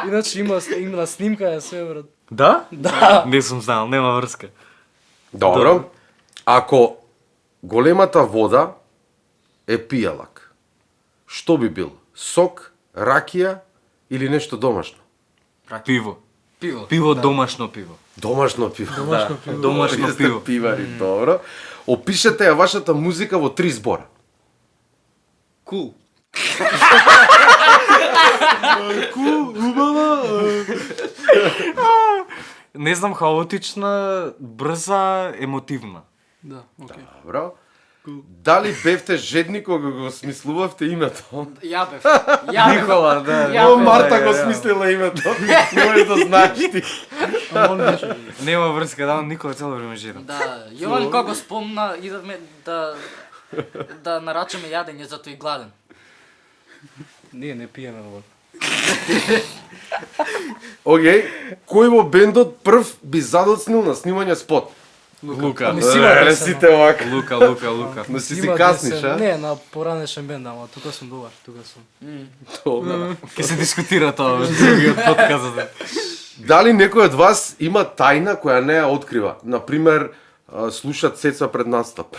S4: Иначе има на снимка е све брат.
S5: Да?
S4: Да.
S5: Не сум знал, нема врска.
S8: Добро. Ако големата вода е пијалак, што би бил? Сок, ракија или нешто домашно?
S5: Пиво.
S6: Пиво.
S5: Пиво, домашно пиво.
S8: Домашно пиво.
S5: Домашно
S8: Вие сте
S5: пиво.
S8: пивари, добро. Опишете ја вашата музика во 3 збора.
S6: Кул.
S5: Не знам, хаотична, брза, емотивна.
S7: Да, окей.
S8: Добро. Дали бевте жедни кога го смислувавте името?
S6: Ја бев. Ја бев.
S5: Никола, да.
S6: Ја
S8: О,
S6: бев.
S8: Марта го смислила името. Можеш да знаеш ти.
S5: Нема врска, да, Никола цело време жирам.
S6: Да, Јован кога го спомна, идавме да нарачаме јадење, затоа и гладен.
S4: Ние не пиеме ова.
S8: Океј, кој во бендот прв би задоцнил на снимање спот?
S5: Лука.
S4: Не си вака се,
S8: сите овака.
S5: Лука.
S8: Но си
S4: Има
S8: касниш,
S4: десен-
S8: а?
S4: Не, на поранешен бенд, ама тука сум добар, тука сум.
S8: Добро.
S5: Ке се дискутира тоа во другиот подкаст.
S8: Дали некој од вас има тајна која не ја открива? Например, слушат сеца пред настап.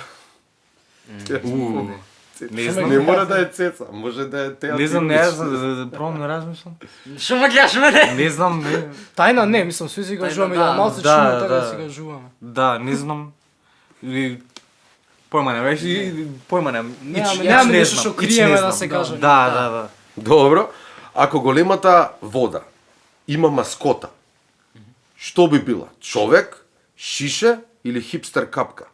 S5: Не знам.
S8: Не мора да е цеца, може да е театир.
S5: Не знам, не за пробам да размислам.
S6: Што ме гледаш мене?
S5: Не знам, не.
S4: Тајна не, мислам, сви си
S6: Тајна,
S4: кажуваме,
S6: да.
S4: да, малце
S5: Да,
S4: чуно така
S5: да.
S4: да си кажуваме.
S5: Да, не знам. Или појма не, појма не.
S4: Немаме нешто што криеме да се каже.
S5: Да.
S8: Добро. Ако големата вода има маскота, што би била? Човек, шише или хипстер капка?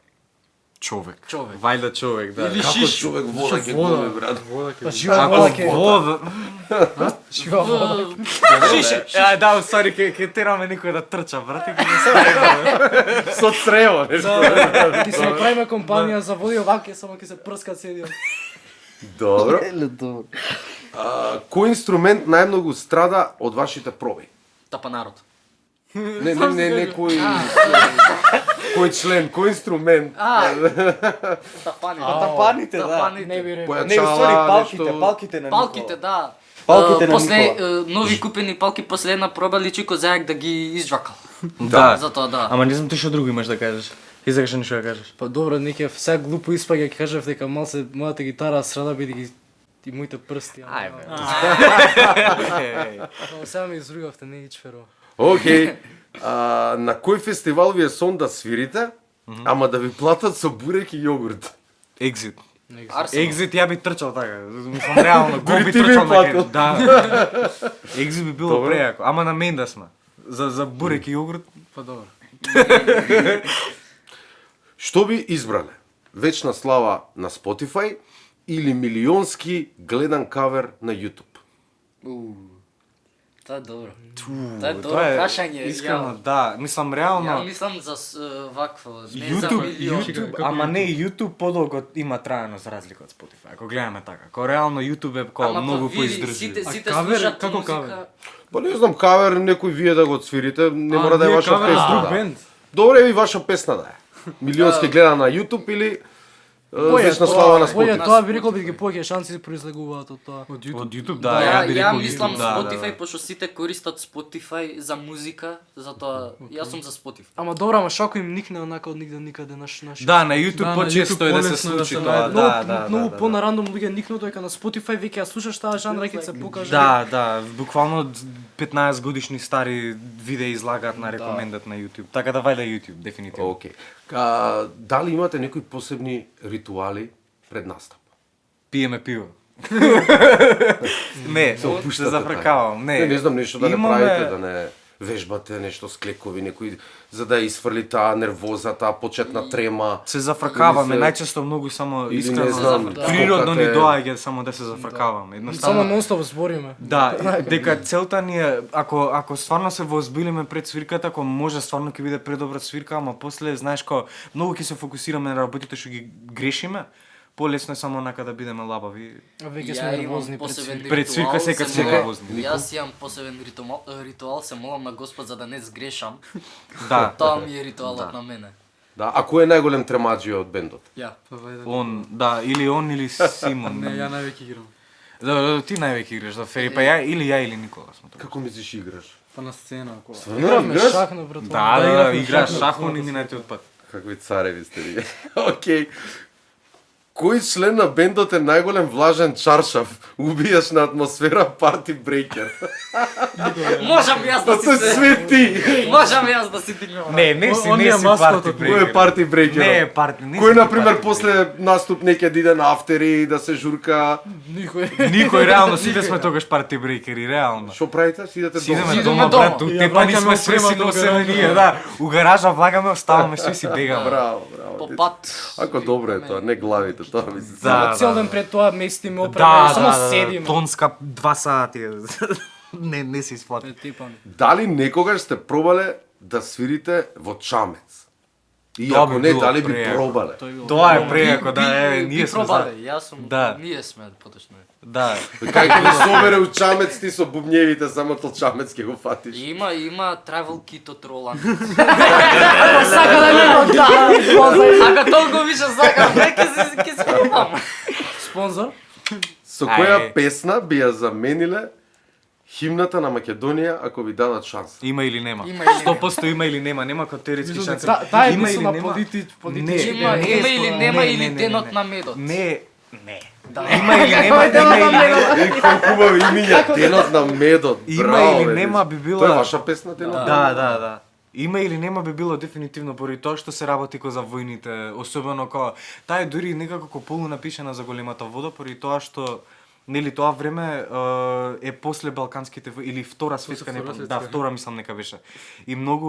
S5: Човек.
S6: Човек.
S5: Вајда човек, да.
S6: Или
S8: Како
S6: шиш.
S8: човек вода ќе глуми, брат?
S4: Па жива
S5: Ако
S4: вода ке.
S5: вода...
S4: Жива вода.
S5: Шише! Да, сори, ке тераме никој да трча, брат, и ке не ставиме.
S8: Со црево,
S4: Ќе се направиме компанија за води оваке, само ќе се прскат седиот.
S8: Добро. Кој инструмент најмногу страда од вашите проби?
S6: Тапанарот.
S8: Не кој... Кој член, кој инструмент?
S6: Тапаните.
S2: Тапаните, да.
S6: Тапаните.
S4: Не би рекол.
S2: Не, усвари палките на
S6: Палките, да.
S2: Палките на
S6: после
S2: Никола.
S6: нови купени палки после една проба личи ко зајак да ги изджвакал.
S5: Да.
S6: Затоа да.
S5: Ама не знам ти што друго имаш да кажеш. Ти сакаш нешто да кажеш.
S4: Па добро, неќе сега глупо испаѓа, ќе кажев дека малце мојата гитара срада бидејќи и моите прсти.
S5: Ајде.
S4: Ама сега ме изругавте, не ичферо.
S8: Океј. На кој фестивал ви е сон да свирите, ама да ви платат со бурек и јогурт?
S5: Екзит.
S6: Арсенал.
S5: Екзит ја би трчал така. Мислам реално, го би
S8: ти би
S5: трчал на
S8: платил.
S5: ке. Да. Екзит би било
S8: Добро.
S5: прејако. Ама на мен да сме. За бурек и јогурт.
S4: Па добро.
S8: Што би избрале? Вечна слава на Spotify или милионски гледан кавер на YouTube?
S6: Тоа е добро. Тоа е добро прашање.
S5: Искрено, да. Мислам реално.
S6: Ја мислам за вакво, не за милион.
S5: YouTube, ама не YouTube подолго има трајаност за разлика од Spotify. Ако гледаме така. Ако реално YouTube е
S6: Ама
S5: многу
S6: па види,
S5: поиздржлив.
S6: сите
S4: кавер,
S6: слушаат
S4: како
S6: музика.
S4: кавер?
S8: Па не знам, кавер некој вие да го свирите, не мора да е ваша
S4: кавер
S8: песна.
S4: друг
S8: Да.
S4: бенд.
S8: Добре, ви ваша песна да е. Милионски гледа на YouTube или вечна слава на
S4: Боле
S8: Spotify.
S4: тоа би рекол бидејќи повеќе шанси произлегуваат од тоа.
S5: Од YouTube,
S6: Да,
S5: да, ја би
S6: ја
S5: рекол
S6: мислам
S5: YouTube, да,
S6: Spotify,
S5: да.
S6: пошто сите користат Spotify за музика, затоа јас сум за Spotify.
S4: Ама добро, ама шако им никне онака од нигде никаде наш.
S5: Да, на YouTube
S4: на
S5: почесто е да се
S4: полесно е
S5: случи
S4: се
S5: тоа,
S4: најде.
S5: да,
S4: Многу
S5: да.
S4: понарандом луѓе никнат дека на Spotify веќе ја слушаш таа жанра ќе се покаже.
S5: Да, буквално 15 годишни стари видеи излагаат на рекомендат на YouTube. Така да вајде YouTube, дефинитивно.
S8: Океј. Дали имате некои посебни ритуали пред настап?
S5: Пиеме пиво. Не, се
S8: опуштате
S5: зафркавам,
S8: Не знам нешто да не
S5: Имаме-
S8: правите, да не вежбате нешто с клекови, некои за да изфрли таа нервоза, таа почетна трема.
S5: Се зафркаваме,
S8: Или се-
S5: најчесто многу само
S8: Или
S5: искрено
S8: не знам,
S5: природно ни
S8: скокате.
S5: доаѓа само да се зафркаваме.
S4: Само
S5: Едноставно
S4: нонстоп збориме.
S5: да, дека целта ни е ако стварно се воозбилиме пред свирката, ако може стварно ќе биде предобра свирка, ама после знаеш како многу ќе се фокусираме на работите што ги грешиме, полесно е само онака да бидеме лабави.
S4: А веќе
S6: Ја
S4: сме
S6: имам
S4: нервозни
S6: посебен
S4: пред
S5: Пред свирка
S6: ритуал,
S5: секад
S6: се
S5: се
S6: молам-
S5: нервозни.
S6: Јас имам посебен ритуал, се молам на Господ за да не сгрешам.
S5: Да.
S6: Тоа ми е ритуалот на мене.
S8: Да, а кој е најголем тремаџио од бендот?
S6: Ја.
S7: Па вајде.
S5: Он, да, или он или Симон.
S7: Не, ја највеќе играм.
S5: Да, ти највеќе играш за Фери, па ја или Никола сме тоа.
S8: Како мислиш играш?
S7: Па на сцена, ако.
S4: Игравме шах на брат.
S5: Да, играш шахман и минатиот пат.
S8: Какви цареви сте ви. Океј. Кој член на бендот е најголем влажен чаршаф? Убијаш на атмосфера парти брейкер.
S6: Можам јас да
S8: Па се
S6: си се...
S8: свети.
S6: Можам јас да си дигнам.
S5: Не си,
S7: Он
S5: не
S7: е
S5: си
S7: маскотот.
S5: парти
S8: Кој
S5: брейкер.
S8: е парти брейкер?
S5: Не е парти, не
S8: Кој
S5: си
S8: на пример
S5: парти
S8: после наступ неќе да иде на афтери, да се журка?
S4: Никој.
S5: Никој реално сите сме тогаш парти брейкери, реално.
S8: Што правите? Си идете
S5: Си идеме
S8: дома?
S5: дома,
S6: дома.
S5: брат, у
S7: И ја
S5: тепа ни
S7: враќаме
S5: сме све си
S7: опремата у
S5: носеме
S7: гаража.
S5: ние, да. У гаража влагаме, оставаме сви си бегаме.
S8: Браво, браво.
S6: По пат.
S8: Ако добро е тоа, не главите, тоа ми се.
S5: Да,
S4: Цел ден пред тоа местиме опреме, само седиме.
S5: Тонска 2 сати. Не се исплати.
S4: Типаме.
S8: Дали некогаш сте пробале да свирите во чамец? И
S5: Тоа
S8: ако
S5: би
S8: не,
S5: било
S8: дали би
S5: прејако.
S8: пробале?
S5: Тоа е прејако, да, ние сме
S6: пробале,
S5: за.
S6: јас сум,
S5: Да.
S6: ние сме поточно.
S5: Да.
S8: Кај ќе собере у чамец ти со бубњевите, само тоа чамец ќе го фатиш.
S6: Има travel kit од Роланд.
S4: Сака да ми да.
S6: Ако толку више сакам, ќе се купам.
S4: Спонзор?
S8: Со која
S5: Ај.
S8: песна би ја замениле химната на Македонија ако ви дадат шанса?
S5: Има или нема?
S6: Има или нема.
S5: 100% има или нема, нема како теоретски шанси.
S4: Таа е
S5: Има
S4: мисла
S5: или
S4: на
S5: нема?
S4: политички
S6: Има или нема или денот на медот.
S5: Не, Има или нема, има или нема.
S8: И колку хубави имиња, денот на медот.
S5: Има
S8: браво,
S5: или
S8: бе,
S5: нема
S8: дечки.
S5: би била-
S8: Тоа е ваша песна денот?
S5: Да. Има или нема би било дефинитивно поради тоа што се работи ко за војните, особено кога таа е дури некако ко полу напишана за големата вода, поради тоа што нели тоа време е после балканските или втора светска, втора мислам нека беше. И многу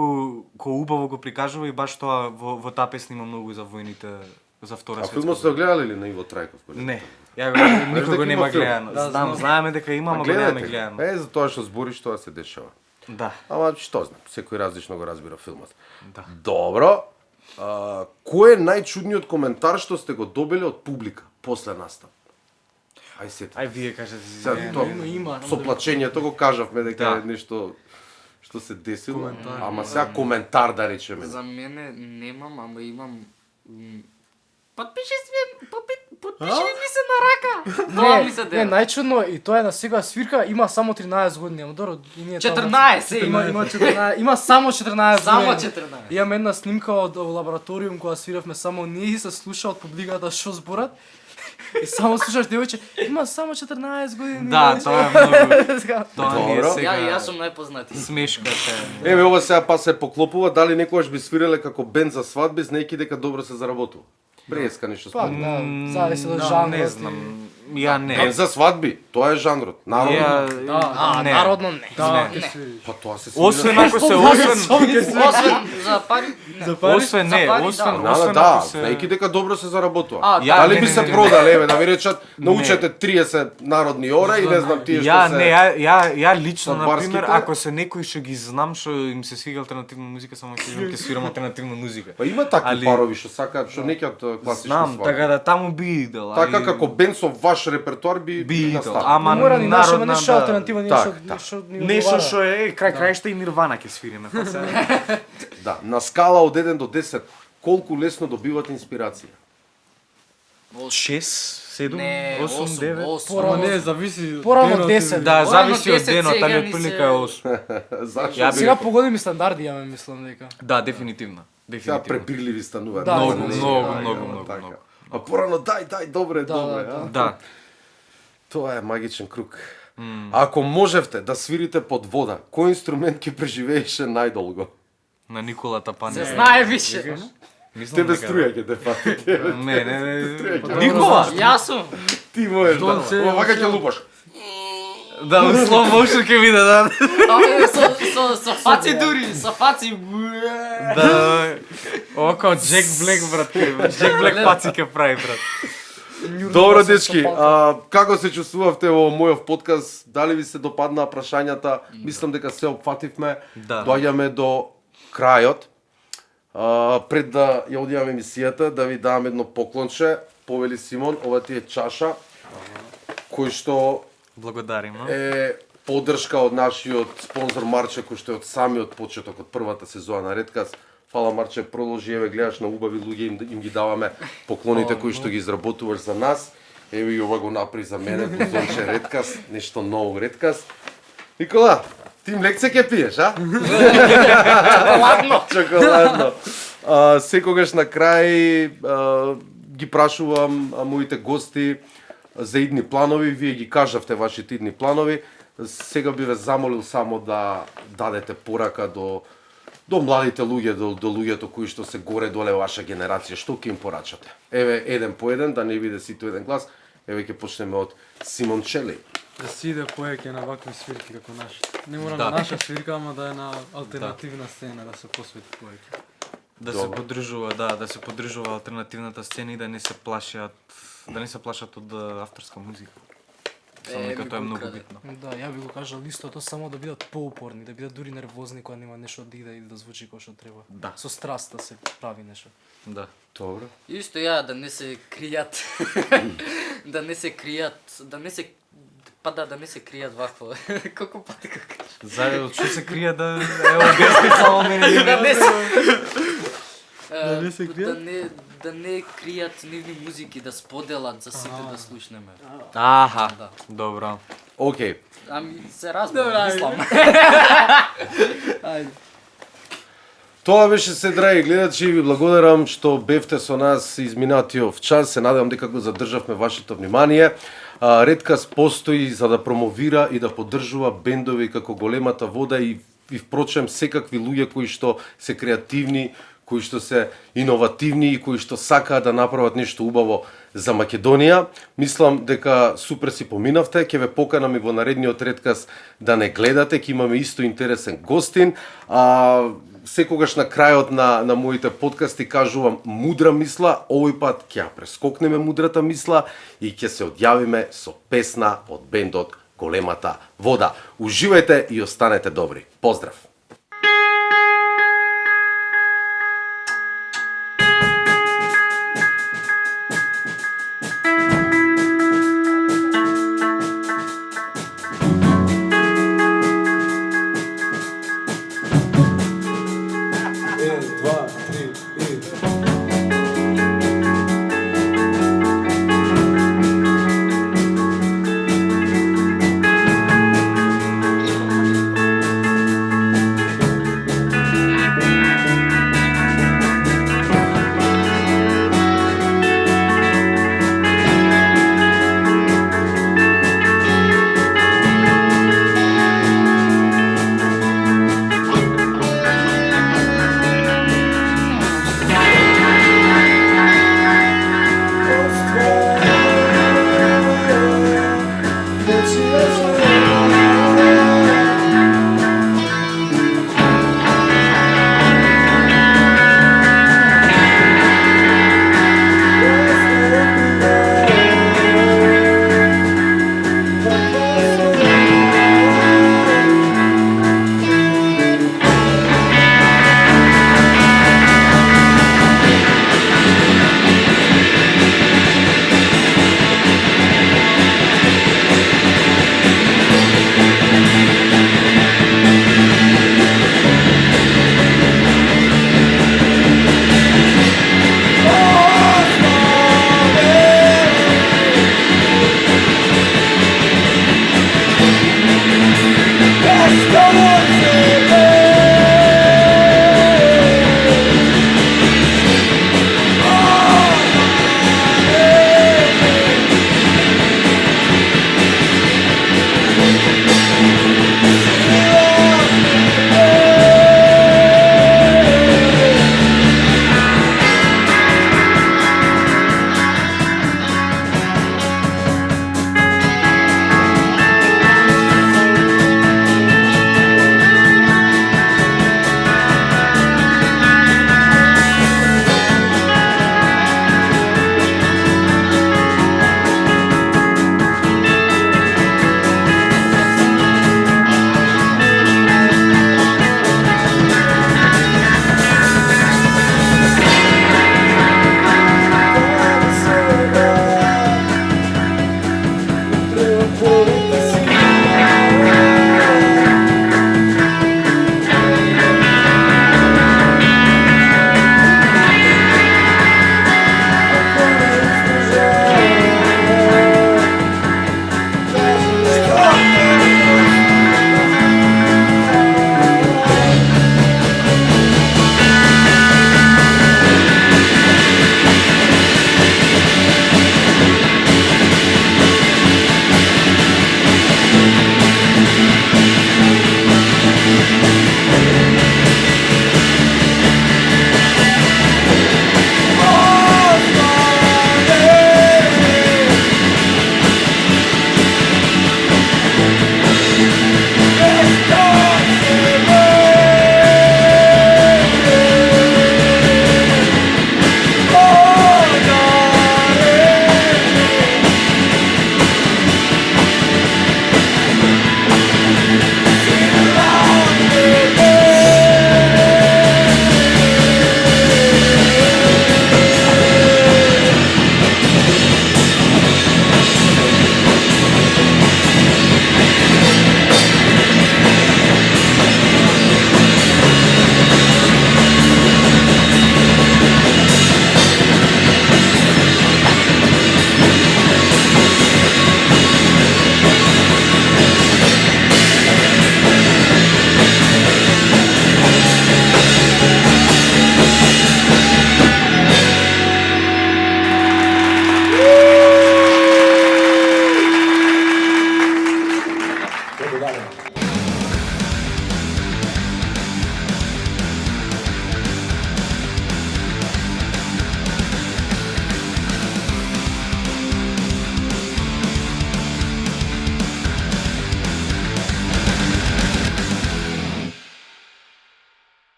S5: убаво го прикажува и баш тоа во таа песна има многу за војните за втора
S8: А
S5: светска.
S8: филмот сте го гледали ли на Иво Трајков?
S5: Не. Ја никога
S8: дека
S5: нема
S8: има филм?
S5: гледано. Знаеме дека има, ама го немаме гледано.
S8: За тоа што збориш, тоа се дешава.
S5: Да.
S8: Ама што знам, секој различно го разбира филмот.
S5: Да.
S8: Добро. Кој е најчудниот коментар што сте го добили од публика после настап? Ај сетите.
S5: Ај вие кажете си.
S8: Сега, тоа, со плачењето го кажавме дека е нешто што се десило, ама сега коментар да речеме.
S6: За мене немам, ама имам Подпиши ми се на рака. Тоа ми се
S4: Не,
S6: дела.
S4: најчудно и тоа е на сега свирка, има само 13 години, ама добро, и ние
S6: 14
S4: има 14, има само 14
S6: Само
S4: години.
S6: 14.
S4: Имаме една снимка од лабораториум кога свиравме само ние и се слуша од публиката што зборат. И само слушаш девојче, има само 14 години.
S5: Да, тоа е многу. Тоа ни е
S8: Добро.
S5: сега.
S6: Јас сум најпознати.
S5: Смешка се.
S8: Еве ова сега па се поклопува, дали некогаш би свиреле како бенд за свадби, знаејќи дека добро се заработува. Преска нешто
S4: Пак,
S8: спомнам.
S4: да, зависи од
S5: Не
S4: жанрот.
S5: знам. Ја не.
S8: Бенд за свадби, тоа е жанрот. Народно.
S5: Не.
S4: Народно не.
S7: Да,
S6: Не.
S8: Па тоа се свири.
S5: Освен ако се
S6: Освен за пари.
S5: Освен не,
S6: За пари,
S5: освен
S6: да.
S5: освен
S8: Да,
S5: ако се
S8: знаејќи дека добро се заработува.
S6: Ја,
S8: Дали
S5: не,
S8: би
S5: не,
S8: се
S5: не, не.
S8: продале, еве, да ви речат, научете 30 народни ора и не знам тие што
S5: Ја
S8: се...
S5: не, ја лично
S8: на
S5: на пример,
S8: барските-
S5: ако се некој што ги знам што им се свига алтернативна музика, само ќе свирам алтернативна музика.
S8: Па има такви
S5: Али-
S8: парови што сакаат, што неќат класични
S5: Знам,
S8: свадби.
S5: така да таму би идел.
S8: Така
S5: али-
S8: како бенд со ваш репертоар би
S5: би идел.
S8: наставил.
S5: Ама
S4: Мора ни нашо,
S5: народна,
S4: нешто
S5: да.
S4: алтернатива,
S8: Так,
S4: нешто
S8: так.
S4: нешто ни
S5: Нешто
S4: одговара.
S5: што е крај крајшта и Нирвана ќе свириме. Па се.
S8: Да, на скала од 1 до 10, колку лесно добивате инспирација?
S5: 6, 7,
S6: Не,
S5: 8, 9.
S7: Ама не, зависи.
S4: Порано
S7: денот
S4: 10.
S5: Да,
S6: Порано
S5: зависи од
S6: 10,
S5: денот,
S6: сега
S5: али
S6: ни
S5: отприлика
S6: се-
S5: 8.
S8: Зашто?
S5: Ја би
S4: Сега
S5: рекол.
S4: по големи стандарди имаме, мислам дека.
S5: Да, дефинитивно.
S8: Сега
S5: Дефинитивно.
S8: препирливи стануваат.
S4: Да,
S8: Не,
S4: многу,
S8: не,
S5: многу,
S8: да,
S5: многу,
S8: да,
S5: многу,
S8: така.
S5: многу.
S8: А порано дај, добре, добре.
S4: да.
S8: а?
S5: Да.
S8: Тоа е магичен круг. Ако можевте да свирите под вода, кој инструмент ќе преживееше најдолго?
S5: На Никола Тапани.
S6: Се знае више.
S5: Мислам
S8: Тебе
S5: дека-
S8: струја ќе те фати. тебе.
S5: Не. Никола.
S6: Јас сум.
S8: Ти можеш да.
S7: се-
S8: Овака ќе лупаш.
S5: Да, во slow motion ќе виде, да.
S6: Со фаци дури, со фаци.
S5: Да. Ова као Джек Блек, брат. Джек Блек паци ќе прави, брат.
S8: Добро, дечки, како се чувствувавте во мојов подкаст? Дали ви се допаднаа прашањата? Мислам дека се опфативме.
S5: Да.
S8: Доаѓаме до крајот. Пред да ја одијаме емисијата, да ви дам едно поклонче. Повели Симон, ова ти е чаша, кој што
S5: Благодарим.
S8: е поддршка од нашиот спонзор Марче, кој што е од самиот почеток, од првата сезона на Редкас. Фала Марче, продолжи, еве гледаш на убави луѓе, им ги даваме поклоните кои што ги изработуваш за нас. Еве и ова го направи за мене, бузонче Редкас, нешто ново Редкас. Никола, ти им лекце ќе пиеш, а? Чоколадно. Секогаш на крај ги прашувам моите гости за идни планови, вие ги кажавте вашите идни планови. Сега би ве замолил само да дадете порака до младите луѓе, до луѓето кои што се горе доле ваша генерација, што ќе им порачате? Еве еден по еден, да не биде сите еден глас. Еве ќе почнеме од Симон Чели.
S7: Да си иде повеќе на вакви свирки како нашите. Не мора
S5: Да.
S7: на наша свирка, ама да е на алтернативна сцена, да се посвети повеќе.
S5: Да се поддржува, да се поддржува алтернативната сцена и да не се плашат од авторска музика. Само дека тоа е многу битно.
S4: Да, ја би го кажал истото, само да бидат поупорни, да бидат дури нервозни кога нема нешто да иде и да звучи како што треба.
S5: Да.
S4: Со страст да се прави нешто.
S5: Да.
S8: Добро.
S6: Исто ја да не се кријат. Да не се кријат, да не се да не се кријат вакво. Колку пати го кажа.
S5: Заедно што се крие да е објасни само мене.
S6: Да не се
S7: Да не се кријат?
S6: Да не кријат нивни музики, да споделат за сите да слушнеме.
S5: Аха,
S6: Да.
S5: добро.
S8: Океј.
S6: Ами се разбира, мислам.
S8: Тоа беше се, драги гледачи, ви благодарам што бевте со нас изминатиот час. Се надевам дека го задржавме вашето внимание. Редкаст постои за да промовира и да поддржува бендови како Големата вода и впрочем секакви луѓе кои што се креативни, кои што се иновативни и кои што сакаат да направат нешто убаво за Македонија. Мислам дека супер си поминавте, ќе ве поканам и во наредниот редкаст да не гледате, ќе имаме исто интересен гостин. Секогаш на крајот на моите подкасти кажувам мудра мисла, овој пат ќе ја прескокнеме мудрата мисла и ќе се одјавиме со песна од бендот Големата вода. Уживајте и останете добри. Поздрав!
S3: Два.